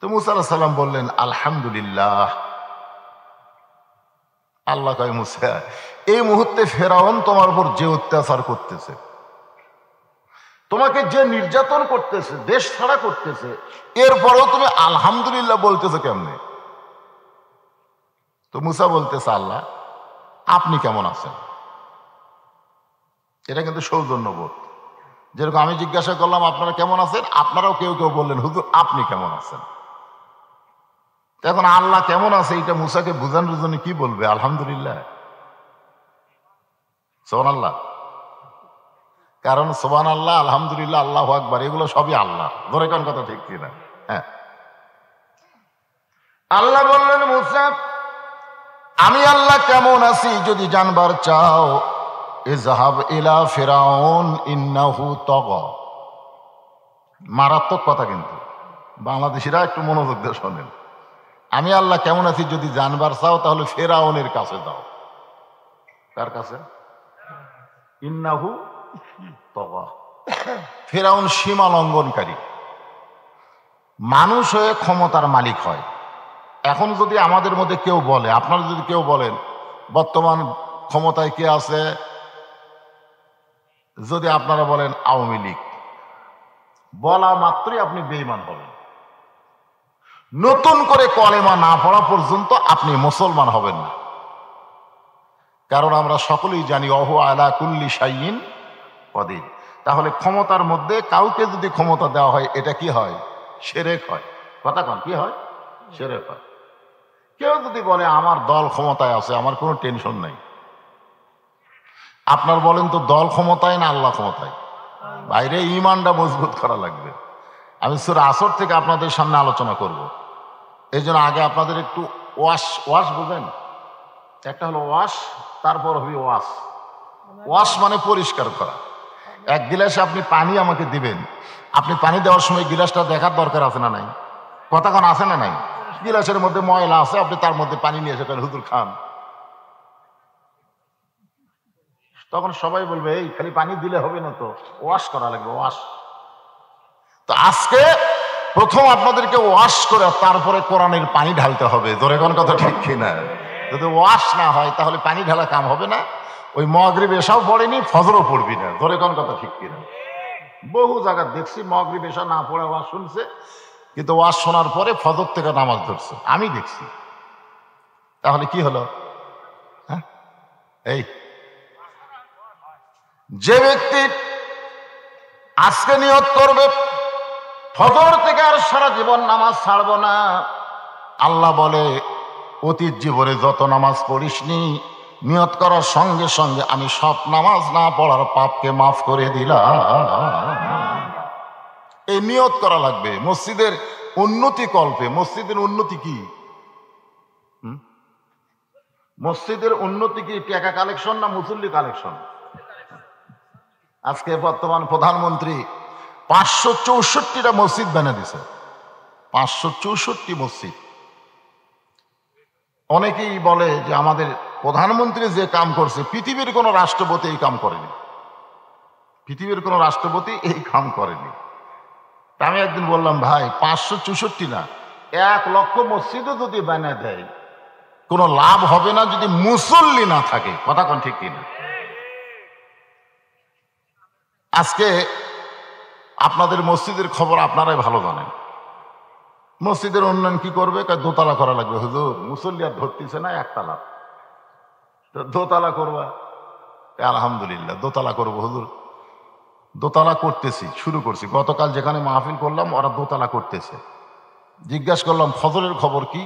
তো মুসা আলাইহিস সালাম বললেন, আলহামদুলিল্লাহ। আল্লাহ কয় মুসা, এই মুহূর্তে ফেরাউন তোমার উপর যে অত্যাচার করতেছে, তোমাকে যে নির্যাতন করতেছে, দেশ ছাড়া করতেছে, এরপরেও তুমি আলহামদুলিল্লাহ বলতেছো কেমনে? তো মুসা বলতেছে, আল্লাহ আপনি কেমন আছেন? এটা কিন্তু সৌজন্যবোধ। যেরকম আমি জিজ্ঞাসা করলাম আপনারা কেমন আছেন, আপনারাও কেউ কেউ বললেন হুজুর আপনি কেমন আছেন। এখন আল্লাহ কেমন আছে এটা মুসাকে বোঝানোর জন্য কি বলবে? আলহামদুলিল্লাহ, সুবহানাল্লাহ। কারণ সুবহানাল্লাহ, আলহামদুলিল্লাহ, আল্লাহু আকবার এগুলো সবই আল্লাহ। ধরে কোন কথা ঠিক কিনা? হ্যাঁ, আল্লাহ বললেন মুসা আমি আল্লাহ কেমন আছি যদি জানবার চাও, ইযহাব ইলা ফিরাউন ইন্নাহু তাগা। মারাত্মক কথা, কিন্তু বাংলাদেশিরা একটু মনোযোগ দিয়ে শোনেন। আমি আল্লাহ কেমন আছি যদি জানবার চাও তাহলে ফেরাউনের কাছে যাও। কার কাছে? ইন্নাহু তাগা। ফেরাউন সীমা লঙ্ঘনকারী, মানুষ হয়ে ক্ষমতার মালিক হয়। এখন যদি আমাদের মধ্যে কেউ বলে, আপনারা যদি কেউ বলেন বর্তমান ক্ষমতায় কে আছে, যদি আপনারা বলেন আওয়ামী লীগ, বলা মাত্রই আপনি বেঈমান হবেন। নতুন করে কলেমা না পড়া পর্যন্ত আপনি মুসলমান হবেন না। কারণ আমরা সকলেই জানি অহু আলা কুল্লি শাইইন কদির। তাহলে ক্ষমতার মধ্যে কাউকে যদি ক্ষমতা দেওয়া হয় এটা কি হয়? শিরক হয়। কথা কন, কি হয়? শিরক হয়। কেউ যদি বলে আমার দল ক্ষমতায় আছে, আমার কোনো টেনশন নাই, আপনার বলেন তো দল ক্ষমতায় না আল্লাহ ক্ষমতায়? বাইরে ইমানটা মজবুত করা লাগবে। আমি সূরা আসর থেকে আপনাদের সামনে আলোচনা করব। এই জন্য আগে আপনাদের একটু ওয়াশ বুঝেন। একটা হলো ওয়াশ, তারপর হবে ওয়াশ। ওয়াশ মানে পরিষ্কার করা। এক গিলাসে আপনি পানি আমাকে দিবেন, আপনি পানি দেওয়ার সময় গিলাসটা দেখার দরকার আছে না নাই? কথা কোন আছে না নাই? গিলাসের মধ্যে ময়লা আছে, আপনি তার মধ্যে পানি নিয়ে এসে হুজুর খান, তখন সবাই বলবে এই খালি পানি দিলে হবে না, তো ওয়াশ করা লাগবে, ওয়াশ। তো আজকে প্রথম আপনাদেরকে ওয়াশ করে তারপরে কোরআনের পানি ঢালতে হবে। জোরে কোন কথা ঠিক কিনা? যদি ওয়াশ না হয় তাহলে পানি ঢালা কাম হবে না। ওই মাগরিব এশাও পড়েনি, ফজরও পড়বি না। জোরে কোন কথা ঠিক কিনা? বহু জায়গা দেখছি মাগরিব এশা না পড়ে ওয়াজ শুনছে, কিন্তু ওয়াজ শোনার পরে ফজর থেকে নামাজ ধরছে, আমি দেখছি। তাহলে কি হলো? হ্যাঁ, এই যে ব্যক্তি আজকে নিয়ত করবে ফজর থেকে আর সারা জীবন নামাজ ছাড়বো না, আল্লাহ বলে অতীত জীবনে যত নামাজ পড়িসনি নিয়ত করার সঙ্গে সঙ্গে আমি সব নামাজ না পড়ার পাপকে মাফ করে দিলাম। এই নিয়ত করা লাগবে। মসজিদের উন্নতি কল্পে। মসজিদের উন্নতি কি? মসজিদের উন্নতি কি টাকা কালেকশন না মুসল্লি কালেকশন? আজকে বর্তমান প্রধানমন্ত্রী 564টা মসজিদ বানিয়ে দিছে। 564 মসজিদ। অনেকেই বলে যে আমাদের প্রধানমন্ত্রী যে কাম করছে পৃথিবীর কোন রাষ্ট্রপতি এই কাম করেনি, পৃথিবীর কোন রাষ্ট্রপতি এই কাম করেনি। আমি একদিন বললাম ভাই 564 না, 1 লক্ষ মসজিদও যদি বানিয়ে দেয় কোনো লাভ হবে না যদি মুসল্লি না থাকে। কথা কোন ঠিক কিনা? আজকে আপনাদের মসজিদের খবর আপনারাই ভালো জানেন। মসজিদের উন্নয়ন কি করবে? দোতলা করা লাগবে। হুজুর মুসল্লি আর ধরতেছে না, একতলা, দোতলা করবা। আলহামদুলিল্লাহ দোতলা করবো হুজুর, দোতলা করতেছি, শুরু করছি। গতকাল যেখানে মাহফিল করলাম ওরা দোতলা করতেছে। জিজ্ঞাসা করলাম ফজরের খবর কি?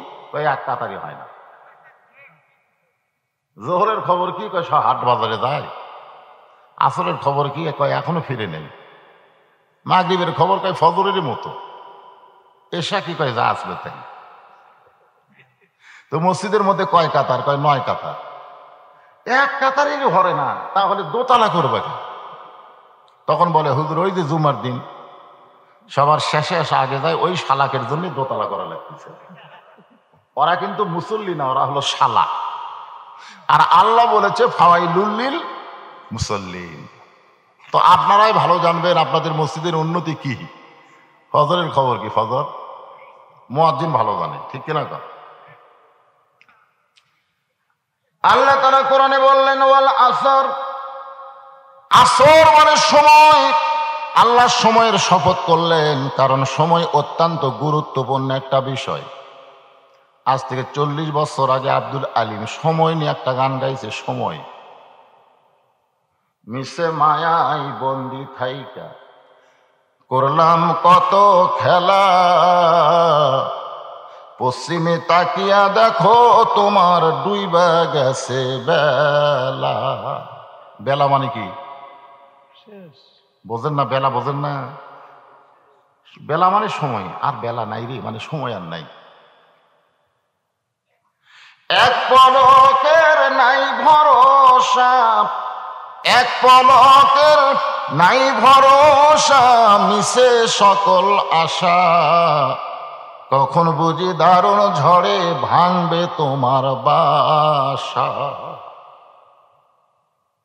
এক কাতারি হয় না। জোহরের খবর কি? হাট বাজারে যায়। আসরের খবর কি? এখনো ফিরে নেই। মাগরিবের খবর ফজরের মতো। এশা কি? যা আসবে তাই। তো মসজিদের মধ্যে কয় কাতার? 9 কাতার। এক কাতারের ঘরে না, তাহলে দোতলা করবে কি? তখন বলে হুজুর ওই যে জুমার দিন সবার শেষে এসে আগে যায়, ওই শালাকের জন্য দোতলা করা লাগতেছে। ওরা কিন্তু মুসল্লি না, ওরা হলো শালা। আর আল্লাহ বলেছে ফাওয়াইলুল লিল মুসাল্লিন। তো আপনারাই ভালো জানবেন আপনাদের মসজিদের উন্নতি কি। ফজরের খবর কি? ফজর মুয়াজ্জিন ভালো জানে, ঠিক কিনা? আল্লাহ তাআলা কোরআনে বললেন ওয়াল আসর, আসর মানে সময়। আল্লাহ সময়ের শপথ করলেন, কারণ সময় অত্যন্ত গুরুত্বপূর্ণ একটা বিষয়। আজ থেকে 40 বছর আগে আব্দুল আলিম সময় নিয়ে একটা গান গাইছে, সময়। মিশে মায়াই বন্দি থাইকা করলাম কত খেলা, পশ্চিমে তাকিয়া দেখো তোমার ডুইবা গেছে বেলা। বেলা মানে কি বোঝেন না? বেলা বোঝেন না? বেলা মানে সময়, আর বেলা নাই রে, মানে সময় আর নাই। এক পলকের নাই ভরসা, এক পলকের নাই ভরসা, মিশে সকল আশা, কখন বুঝি দারুণ ঝড়ে ভাঙবে তোমার বাসা।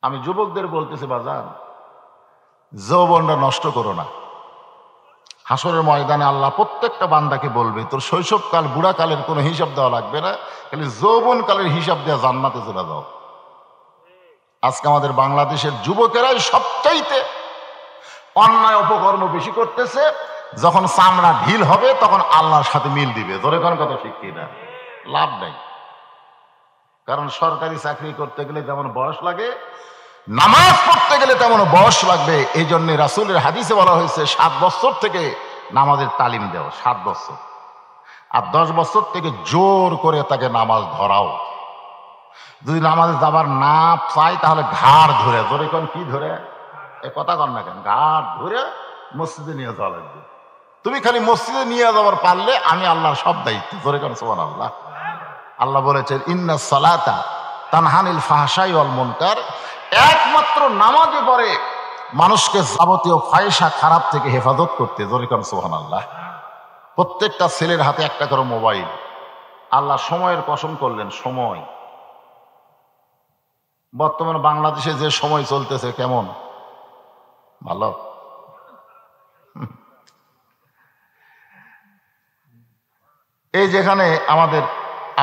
আমি যুবকদের বলতেছি, বাজান, যৌবনটা নষ্ট করো না। হাসরের ময়দানে আল্লাহ প্রত্যেকটা বান্দাকে বলবে, তোর শৈশবকাল বুড়াকালের কোনো হিসাব দেওয়া লাগবে না, খালি যৌবনকালের হিসাব দেওয়া জান্নাতে চলে যাও। আজকে আমাদের বাংলাদেশের যুবকেরাই সবচাইতে অন্যায় অপকর্ম বেশি করতেছে। যখন চামড়া ঢিল হবে তখন আল্লাহর সাথে মিল দিবে। ধরে কোন কথা ঠিক কিনা? লাভ নাই। কারণ সরকারি চাকরি করতে গেলে যেমন বয়স লাগে, নামাজ পড়তে গেলে তেমন বয়স লাগবে। এই জন্য রাসূলের হাদিসে বলা হয়েছে 7 বছর থেকে নামাজের তালিম দেও, 7 বছর। আর 10 বছর থেকে জোর করে তাকে নামাজ ধরাও। যদি নামাজে যাবার না চাই তাহলে ঘাড় ধরে, ধরে কোন কি ধরে, এ কথা কন না কেন, ঘাড় ধরে মসজিদে নিয়ে যাওয়া লাগবে। তুমি খালি মসজিদে নিয়ে যাওয়ার পারলে আমি আল্লাহর সব দায়িত্ব। ধরে কোন সুবহানাল্লাহ। আল্লাহ বলেছেন ইন্না সালাতা তানহানিল ফাহশাই ওয়াল মুনকার। একমাত্র নামাজে পড়ে মানুষকে যাবতীয় ফাহিশা খারাপ থেকে হেফাজত করতে। ধরে কোন সুবহানাল্লাহ। প্রত্যেকটা ছেলের হাতে একটা করে মোবাইল। আল্লাহ সময়ের কসম করলেন, সময়। বর্তমান বাংলাদেশে যে সময় চলতেছে কেমন? ভালো? এই যেখানে আমাদের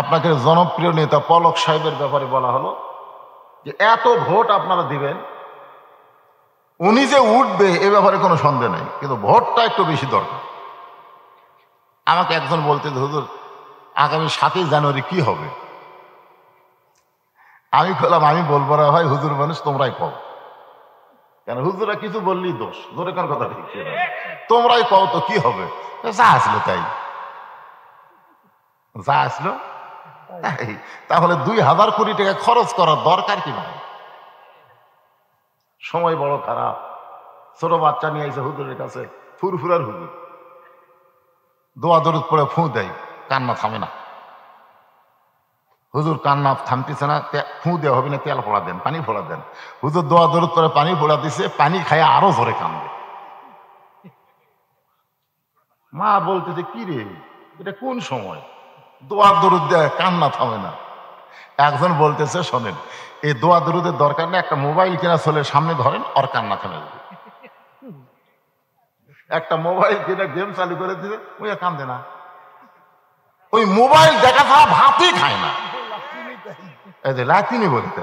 আপনাকে জনপ্রিয় নেতা পলক সাহেবের ব্যাপারে বলা হলো যে এত ভোট আপনারা দিবেন, উনি যে উঠবে এ ব্যাপারে কোনো সন্দেহ নেই, কিন্তু ভোটটা একটু বেশি দরকার। আমাকে একজন বলতে, হুজুর আগামী 7ই জানুয়ারি কি হবে? আমি বললাম, আমি বলবো না ভাই, হুজুর মানুষ, তোমরাই কও। কেন হুজুরা কিছু বললেই দোষ। ধরে কোন কথা ঠিক, তোমরাই কও তো কি হবে। যা আসলো তাই, যা আসলো তাই। তাহলে 2000 কোটি টাকা খরচ করার দরকার কি ভাই? সময় বড় খারাপ। ছোট বাচ্চা নিয়ে আইসে হুজুরের কাছে, ফুরফুরার হুজুর, দোয়া দরুদ পড়ে ফু দেয়, কান্না থামে না। হুজুর কান্না থামতেছে না, ফু দেওয়া হবে না, তেল ফোড়া দেন, পানি ফোড়া দেন। হুজুর দোয়া দরুদ পরে পানি ফোড়া দিছে, পানি খায় আরো জোরে কান্দে। মা বলতেছে, কি রে এটা কোন সময়? দোয়া দরুদ দেয়, কান্না থামে না। একজন বলতেছে, শোনেন, এই দোয়া দরুদের দরকার নেই, একটা মোবাইল কিনা ছেলের সামনে ধরেন, ওর কান্না থামে যাবে। একটা মোবাইল কিনা গেম চালু করে দিবে, ওই কান্দে না। ওই মোবাইল দেখা ছাড়া ভাতই খায় না। এই যে লাতিনি বলতে,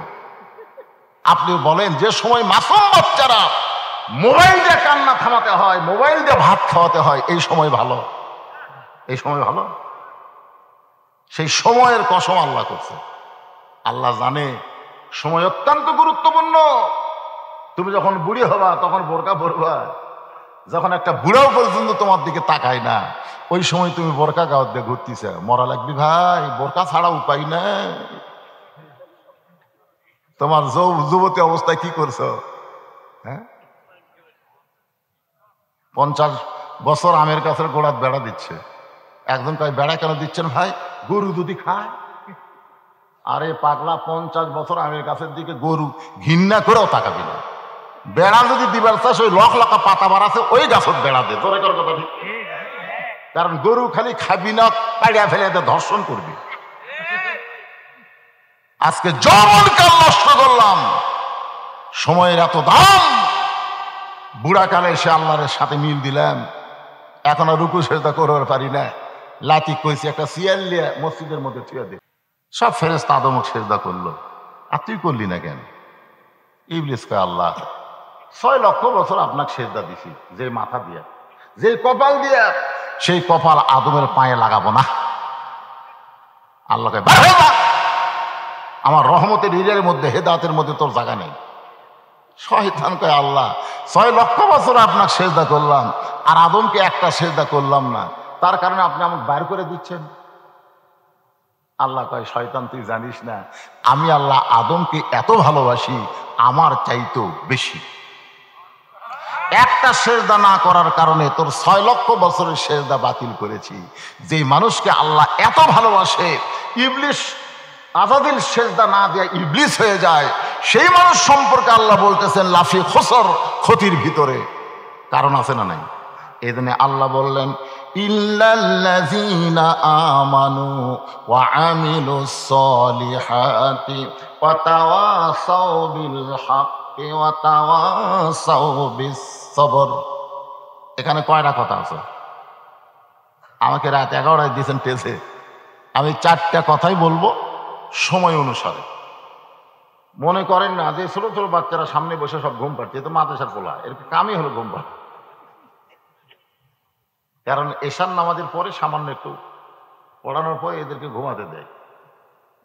আপনি বলেন যে সময় মাসুম বাচ্চারা মোবাইল দিয়ে কান্না থামাতে হয়, মোবাইল দিয়ে ভাত খাওয়াতে হয়, এই সময় ভালো? এই সময় ভালো? সেই সময়ের কসম আল্লাহ করছে। আল্লাহ জানে সময় অত্যন্ত গুরুত্বপূর্ণ। তুমি যখন বুড়ি হবা তখন বোরকা পরবা, যখন একটা বুড়াও পর্যন্ত তোমার দিকে তাকায় না, ওই সময় তুমি বোরকা গাওয়ার দিয়ে ঘুরতেছ, মরা লাগবি ভাই, বোরকা ছাড়া উপায় নেই। তোমার যুবতী অবস্থায় কি করছো? হ্যাঁ, 50 বছর আমের গাছের গোড়াত বেড়া দিচ্ছে। একজন কয়, বেড়া কেন দিচ্ছেন ভাই? গরু যদি খায়। আরে পাগলা, 50 বছর আমের গাছের দিকে গরু ঘৃণা করেও তাকাবি না। বেড়া যদি দিবার চাষ, ওই লক লকা পাতা বাড়াছে ওই গাছের বেড়া দে। তোর কথা ঠিক। কারণ গরু খালি খাবি না, পাড়িয়া ফেলে ধর্ষণ করবি। আজকে যৌবনকাল নষ্ট করলাম, সময়ের এত দাম। বুড়াকালে এসে আল্লাহরের সাথে মিল দিলাম, এখন আর রুকু সেজদা করবার পারি না। লাতি কইছি একটা সিয়াল লিয়া মসজিদের মধ্যে ছুঁয়ে দে, সব ফেরেশতা আদমক সেজদা করলো। আর তুই করলি না কেন? ইবলিস কয় আল্লাহ 6 লক্ষ বছর আপনাকে সেজদা দিছি, যে মাথা দিয়া, যে কপাল দিয়া, সেই কপাল আদমের পায়ে লাগাবো না। আল্লাহ কয় বের হয়ে যা, আমার রহমতের হৃদয়ের মধ্যে, হেদায়েতের মধ্যে তোর জায়গা নেই। শয়তান কয় আল্লাহ 6 লক্ষ বছর আপনাকে সেজদা করলাম, আর আদমকে একটা সেজদা করলাম না, তার কারণে আপনি আমাকে বাইর করে দিচ্ছেন। আল্লাহ কয় শয়তান তুই জানিস না, আমি আল্লাহ আদমকে এত ভালোবাসি, আমার চাইতেও বেশি। একটা সেজদা না করার কারণে তোর 6 লক্ষ বছরের সেজদা বাতিল করেছি। যে মানুষকে আল্লাহ এত ভালোবাসে, ইবলিস আজাদিল সেজদা না দিয়ে ইবলিস হয়ে যায়, সেই মানুষ সম্পর্কে আল্লাহ বলতেছেন লাফি খসর, ক্ষতির ভিতরে। কারণ আছে না নাই? এই জন্য আল্লাহ বললেন ইল্লাল্লাযীনা আমানু ওয়া আমিলুস সলিহাতি ওয়া তাওয়াসাউ বিল হাক্কি ওয়া তাওয়াসাউ বিস সবর। এখানে কয়টা কথা আছে? আমাকে রাত 11টায় দিয়েছেন টেসে, আমি 4টা কথাই বলবো সময় অনুসারে। মনে করেন না যে ছোট ছোট বাচ্চারা সামনে বসে সব ঘুম পাচ্ছে, তো মাদ্রাসার পোলা, এর কামই হলো ঘুম পাড়া। কারণ এশার নামাজের পরে সামান্য একটু পড়ানোর পরে এদেরকে ঘুমাতে দেয়।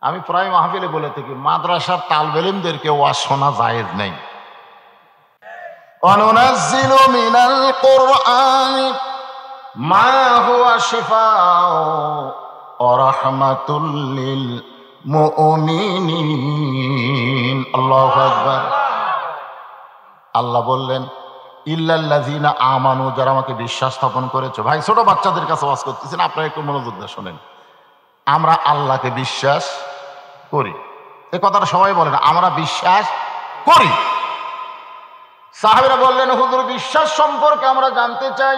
আমি প্রায় মাহফিলে বলে থাকি মাদ্রাসার তালবে ইলমদেরকে ওয়াজ শোনা জায়েজ নেই। অনুনাজ্জিলু মিনাল কুরআনি মা হুয়া শিফাউ ওয়া রাহমাতুল লিল মুমিনিন। আল্লাহু আকবার। আল্লাহ বললেন ইল্লাল্লাযীনা আমানু, যারা আমাকে বিশ্বাস স্থাপন করেছে। ভাই ছোট বাচ্চাদের কাছে ওয়াজ করতেছেন, আপনারা একটু মনোযোগ দিয়ে শোনেন। আমরা আল্লাহকে বিশ্বাস করি, এ কথাটা সবাই বলেন আমরা বিশ্বাস করি। সাহাবীরা বললেন হুজুর বিশ্বাস সম্পর্কে আমরা জানতে চাই।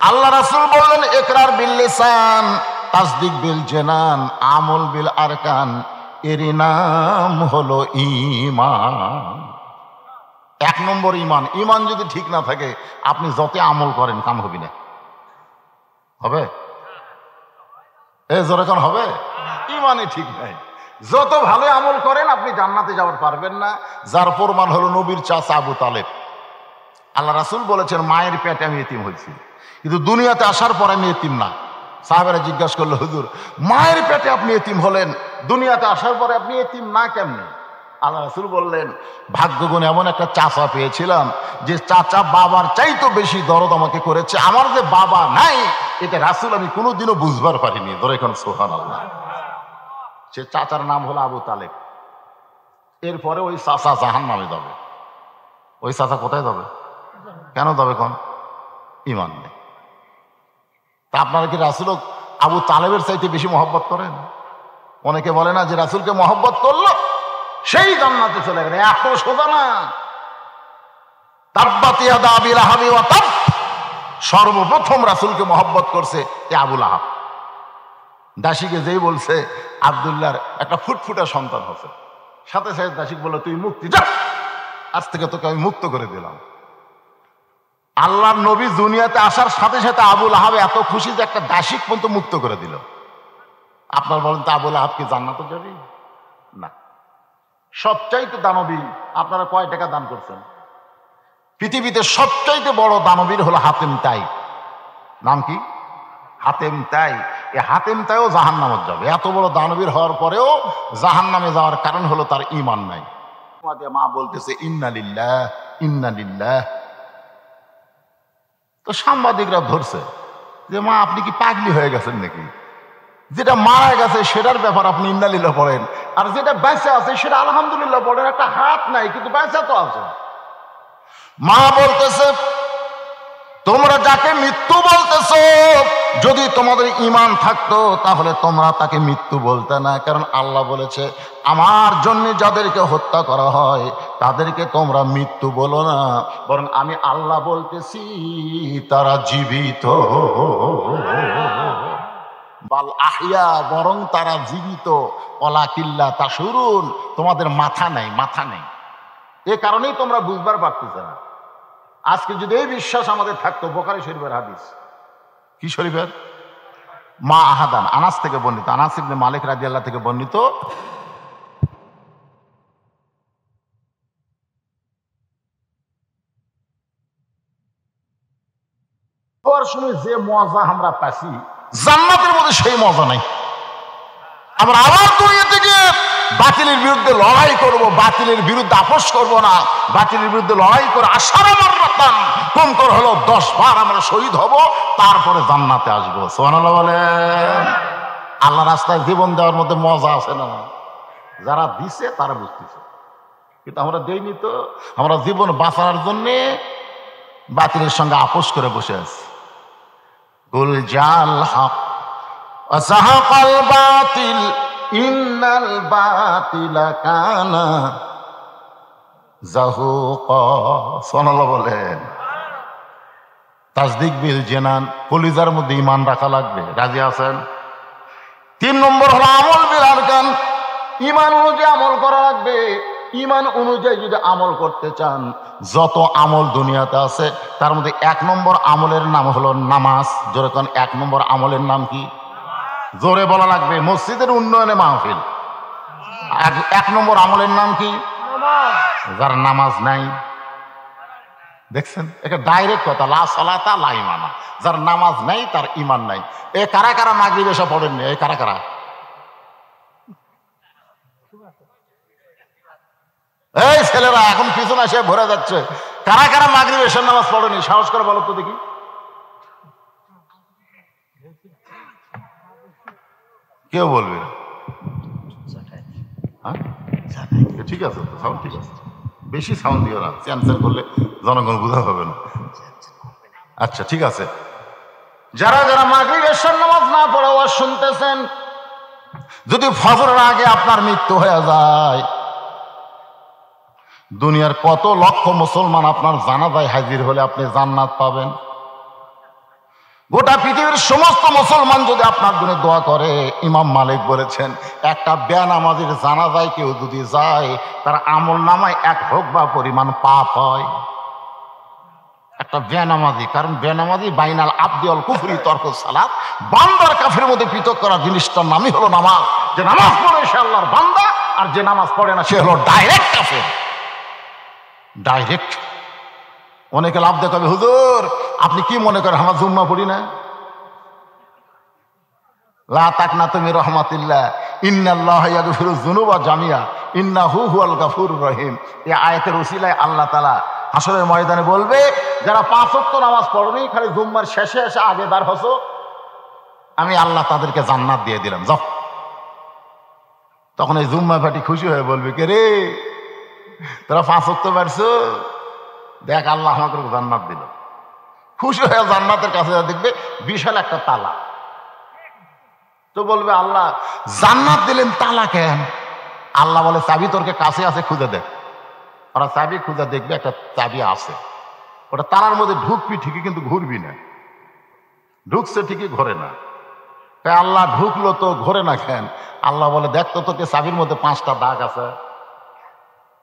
আল্লাহ রাসূল বললেন ইকরার বিল লিসান, তাসদিক বিল জানান, আমল বিল আরকান, এরই নাম হলো ঈমান। 1 নম্বর ঈমান। ঈমান যদি ঠিক না থাকে আপনি যত আমল করেন কাম হবে না। হবে? যখন হবে ঈমানই ঠিক নাই, যত ভালো আমল করেন আপনি জান্নাতে যাওয়ার পারবেন না। যার প্রমাণ হলো নবীর চাচা আবু তালেব। আল্লাহ রাসূল বলেছেন মায়ের পেটে আমি এতিম হয়েছি, কিন্তু দুনিয়াতে আসার পরে আমি এতিম না। সাহাবেরা জিজ্ঞাসা করলো হুজুর মায়ের পেটে আপনি এতিম হলেন, দুনিয়াতে আসার পরে আপনি এতিম না কেমনে? আল্লাহ রাসূল বললেন ভাগ্যগুণ এমন একটা চাচা পেয়েছিলাম যে চাচা বাবার চাইতো বেশি দরদ আমাকে করেছে। আমার যে বাবা নাই এটা রাসূল আমি কোনোদিনও বুঝবার পারিনি। ধরে এখন সুবহানাল্লাহ। সে চাচার নাম হলো আবু তালেব। এরপরে ওই চাচা জাহান্নামে যাবে। ওই চাচা কোথায় যাবে? কেন যাবে? কোন ঈমান নেই। তা আপনারা কি রাসূল আবু তালেবের চাইতে বেশি মহব্বত করেন? অনেকে বলে না যে রাসূলকে মহব্বত করলো সেই জান্নাতে চলে গেল। এত সোজা না। তাব্বাত ইয়াদা আবি লাহাবি ওয়া তাব, সর্বপ্রথম রাসূলকে মহব্বত করছে এ আবু লাহাব। দাসীকে যেই বলছে আব্দুল্লাহর একটা ফুটফুটা সন্তান হচ্ছে, সাথে সাথে দাসী বলল তুই মুক্তি, যা, আজ থেকে তোকে আমি মুক্ত করে দিলাম। আল্লাহর নবী দুনিয়াতে আসার সাথে সাথে আবু লাহাব এত খুশি যে একটা দাসী পর্যন্ত মুক্ত করে দিল। আপনার বলেন তো আবু লাহাব কি জান্নাতে যাবে? না। সবচাইতে দানবী আপনারা কয় টাকা দান করছেন? পৃথিবীতে সবচাইতে বড় দানবীর হলো হাতেম তাই। নাম কি? হাতেম তাই। এই হাতেম তাইও জাহান্নামে যাবে। এত বড় দানবীর হওয়ার পরেও জাহান্নামে যাওয়ার কারণ হলো তার ঈমান নাই। মা বলতেছে ইন্না লিল্লাহ ইন্না লিল্লাহ। তো সাংবাদিকরা ধরছে যে মা আপনি কি পাগলি হয়ে গেছেন নাকি? যেটা মারা গেছে সেটার ব্যাপার আপনি ইন্না লিল্লাহ পড়েন, আর যেটা বেঁচে আছে সেটা আলহামদুলিল্লাহ পড়েন। একটা হাত নাই কিন্তু বেঁচে তো আছে। মা বলতেছে তোমরা যাকে মৃত্যু বলতেছো যদি তোমাদের ঈমান থাকতো তাহলে তোমরা তাকে মৃত্যু বলতে না। কারণ আল্লাহ বলেছে আমার জন্য যাদেরকে হত্যা করা হয় তাদেরকে তোমরা মৃত্যু বলো না, বরং আমি আল্লাহ বলতেছি তারা জীবিত। বাল আহিয়া, বরং তারা জীবিত। ওয়ালাকিল্লা তাশউরুন, তোমাদের মাথা নাই, মাথা নেই। এ কারণেই তোমরা বুঝবার পারতেছ না। আজকে যদি এই বিশ্বাস আমাদের থাকতো, বুখারী শরীফের হাদিস, কি শরীফের? মা আহাদান, আনাস থেকে বর্ণিত, আনাস ইবনে মালিক রাদিয়াল্লাহু থেকে বর্ণিত, হওয়ার সময় যে মজা আমরা পাচ্ছি জান্নাতের মধ্যে সেই মজা নাই। আমরা আবার দুনিয়া থেকে বাতিলের বিরুদ্ধে লড়াই করব, বাতিলের বিরুদ্ধে আপোষ করব না, বাতিলের বিরুদ্ধে লড়াই করে আশার আমার রাতান কম করে হলো 10 বার আমরা শহীদ হব, তারপরে জান্নাতে আসবো। সুবহানাল্লাহ বলেন। আল্লাহ রাস্তায় জীবন দেওয়ার মধ্যে মজা আছে না? যারা দিছে তারা বুঝতেছে, কিন্তু আমরা দেইনি তো। আমরা জীবন বাঁচানোর জন্যে বাতিলের সঙ্গে আপোষ করে বসে আছি। কুল জাল হক ওয়া যাহাকাল বাতিল ইন্নাল বাতিলা কানা যাহুকা। সুবহানাল্লাহ বলেন। তাসদিক বিল জানান, কলিজার মধ্যে ঈমান রাখা লাগবে। রাজি আছেন? 3 নম্বর হলো আমল বিল আরকান, ঈমান অনুযায়ী আমল করা লাগবে। ঈমান অনুযায়ী যদি আমল করতে চান, যত আমল দুনিয়াতে আছে তার মধ্যে 1 নম্বর আমলের নাম হলো নামাজ। জোরে কোন 1 নম্বর আমলের নাম কি? জোরে বলা লাগবে। মসজিদের উন্নয়নে মাহফিল। 1 নম্বর আমলের নাম কি? যার নামাজ নাই, দেখছেন এটা ডাইরেক্ট কথা, লা সালাতা লা ঈমানা। যার নামাজ নাই তার ঈমান নাই। এ কারা কারা মাগরিব এসা পড়েননি? এই কারা কারা? এই ছেলেরা এখন পিছনে এসে ভরে যাচ্ছে। কারা কারা মাগরিব এশার নামাজ পড়েনি? সাহস করে বলো তো দেখি। কেউ বলবে না? হ্যাঁ ঠিক আছে, সাউন্ড ঠিক আছে, বেশি সাউন্ড দিও না, চ্যান্সেল করলে জনগণ বুঝা হবে না। আচ্ছা ঠিক আছে। যারা যারা মাগরিব এশার নামাজ না পড়ে ওয়াজ শুনতেছেন, যদি ফজরের আগে আপনার মৃত্যু হয়ে যায়, দুনিয়ার কত লক্ষ মুসলমান আপনার জানাজায় হাজির হলে আপনি জান্নাত পাবেন। গোটা পৃথিবীর সমস্ত মুসলমান যদি আপনার জন্য দোয়া করে, ইমাম মালিক বলেছেন একটা বেনামাজির জানাজায় কেউ যদি যায়, তার আমল নামায় 1 হুকবা পরিমাণ পাপ হয়। একটা বেনামাজি, কারণ বেনামাজি বাইনাল আবদি ওয়াল কুফরি তরকুস সালাত, বান্দার কাফের মধ্যে পৃথক করা জিনিসটার নামই হলো নামাজ। যে নামাজ পড়ে সে আল্লাহর বান্দা, আর যে নামাজ পড়ে না সে হলো ডাইরেক্ট কাফের। ডাইরেক্ট। অনেকে লাভ দেখাবে, হুজুর আপনি কি মনে করেন আমার জুম্মা পড়ি না? লা তাকনাতু মির রাহমাতিল্লাহ ইন্নাল্লাহা ইয়াগফিরুয যুনুবা জামিয়া ইন্নাহু হুয়াল গাফুরুর রহিম। এই আয়াতের উসিলায় আল্লাহ তাআলা হাসরের ময়দানে বলবে, যারা 5 ওয়াক্ত নামাজ পড়নি, খালি জুম্মার শেষে এসে আগে দাঁড় হছো, আমি আল্লাহ তাদেরকে জান্নাত দিয়ে দিলাম, যাও। তখন এই জুম্মা পার্টি খুশি হয়ে বলবে, কে রে তোরা 5 ওয়াক্ত পারছো, দেখ আল্লাহ আমাকে জান্নাত দিল। খুশি হয়ে জান্নাতের কাছে দেখবে বিশাল একটা তালা। তো বলবে আল্লাহ জান্নাত দিলেন, তালা কেন? আল্লাহ বলে চাবি তোরকে কাছে আছে, খুঁজে দেখ। ওরা চাবি খুঁজে দেখবে একটা চাবি আছে, ওটা তালার মধ্যে ঢুকবি ঠিকই, কিন্তু ঘুরবি না। ঢুকছে ঠিকই, ঘোরে না। তাই আল্লাহ ঢুকলো তো ঘোরে না কেন? আল্লাহ বলে দেখ তো তোকে চাবির মধ্যে 5টা দাগ আছে,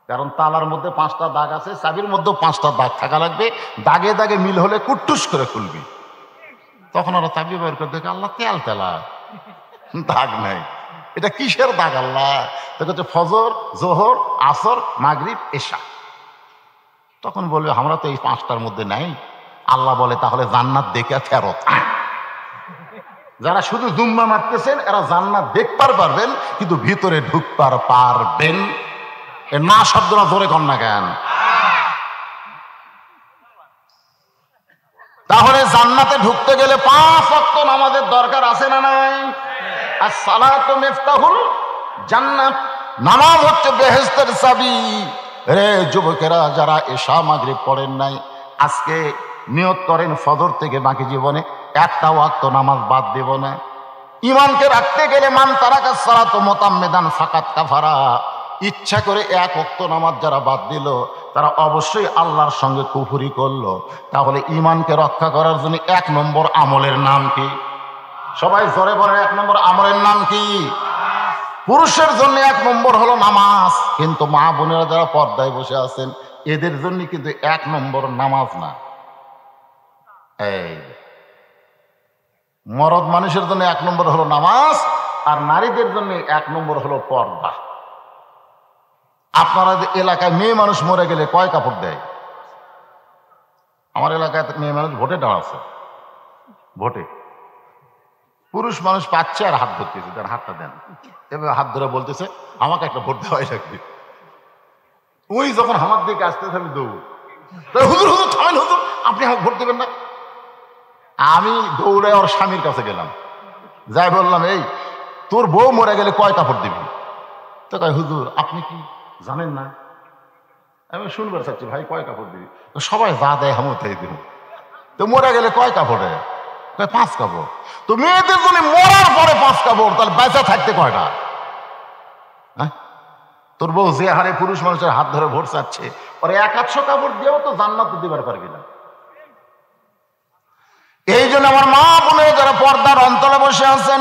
কারণ তালার মধ্যে 5টা দাগ আছে, চাবির মধ্যেও 5টা দাগ থাকা লাগবে। দাগে দাগে মিল হলে কুট্টুস করে খুলবি। তখন ওরা চাবি বের করে দেখে আল্লাহ তেল তেলা, দাগ নাই। এটা কিসের দাগ আল্লাহ? তো ফজর, জোহর, আসর, মাগরিব, এশা। তখন বলবে আমরা তো এই 5টার মধ্যে নাই। আল্লাহ বলে তাহলে জান্নাত দেখে ফেরত। যারা শুধু জুম্মা মারতেছেন এরা জান্নাত দেখবার পারবেন, কিন্তু ভিতরে ঢুকবার পারবেন না। শব্দটা জোরে কর না কেন? তাহলে জান্নাতে ঢুকতে গেলে 5 ওয়াক্ত নামাজের দরকার আছে না নাই? আর সালাতু মিফতাহুল জান্নাত, নামাজ হচ্ছে বেহেশতের চাবি। রে যুবকেরা, যারা এশা মাগরিব পড়েন নাই, আজকে নিয়ত করেন ফজর থেকে বাকি জীবনে 1টা ওয়াক্ত নামাজ বাদ দেব না। ঈমানকে রাখতে গেলে মান তারাকা সালাতু মুতাম্মিদান ফাকাত কাফারা। ইচ্ছা করে 1 ওয়াক্ত নামাজ যারা বাদ দিল, তারা অবশ্যই আল্লাহর সঙ্গে কুফরি করলো। তাহলে ঈমানকে রক্ষা করার জন্য 1 নম্বর আমলের নাম কি? সবাই জোরে বলেন, 1 নম্বর আমলের নাম কি? পুরুষের জন্য 1 নম্বর হলো নামাজ, কিন্তু মা বোনেরা যারা পর্দায় বসে আছেন এদের জন্য কিন্তু 1 নম্বর নামাজ না। এই মরদ মানুষের জন্য 1 নম্বর হলো নামাজ, আর নারীদের জন্য 1 নম্বর হলো পর্দা। আপনারা এলাকায় মেয়ে মানুষ মরে গেলে কয় কাপড় দেয়? আমার এলাকায় মেয়ে মানুষ ভোটে দাঁড়াচ্ছে, ভোটে পুরুষ মানুষ পাচ্ছে আর হাত ধরতেছে, তার হাতটা দেন, এভাবে হাত ধরে বলতেছে আমাকে একটা ভোট দেওয়াই লাগবে। ওই যখন আমার দিকে আসতেছে আমি দৌড়, হুজুর হুজুর থামেন হুজুর, আপনি আমাকে ভোট দেবেন না। আমি দৌড়ে ওর স্বামীর কাছে গেলাম, যাই বললাম এই তোর বউ মরে গেলে কয় কাপড় দিবি? তো কয় হুজুর আপনি কি জানেন না? আমি শুনবার চাচ্ছি ভাই কয় কাপড় দিবি? তো সবাই যা দেয় আমি তাই দিব। তো মরে গেলে কয় কাপড়ে? কয় 5 কাপড়। তো মেয়েদের জন্য মরার পরে 5 কাপড়, তাহলে বেঁচে থাকতে কয়টা? হ্যাঁ, তোর বউ যে হারে পুরুষ মানুষের হাত ধরে ভোট চাচ্ছে, ওর 100 কাপড় দিয়েও তো জান্নাত দিবার পারবি না। এই জন্য আমার মা বোনের যারা পর্দার অন্তরে বসে আছেন,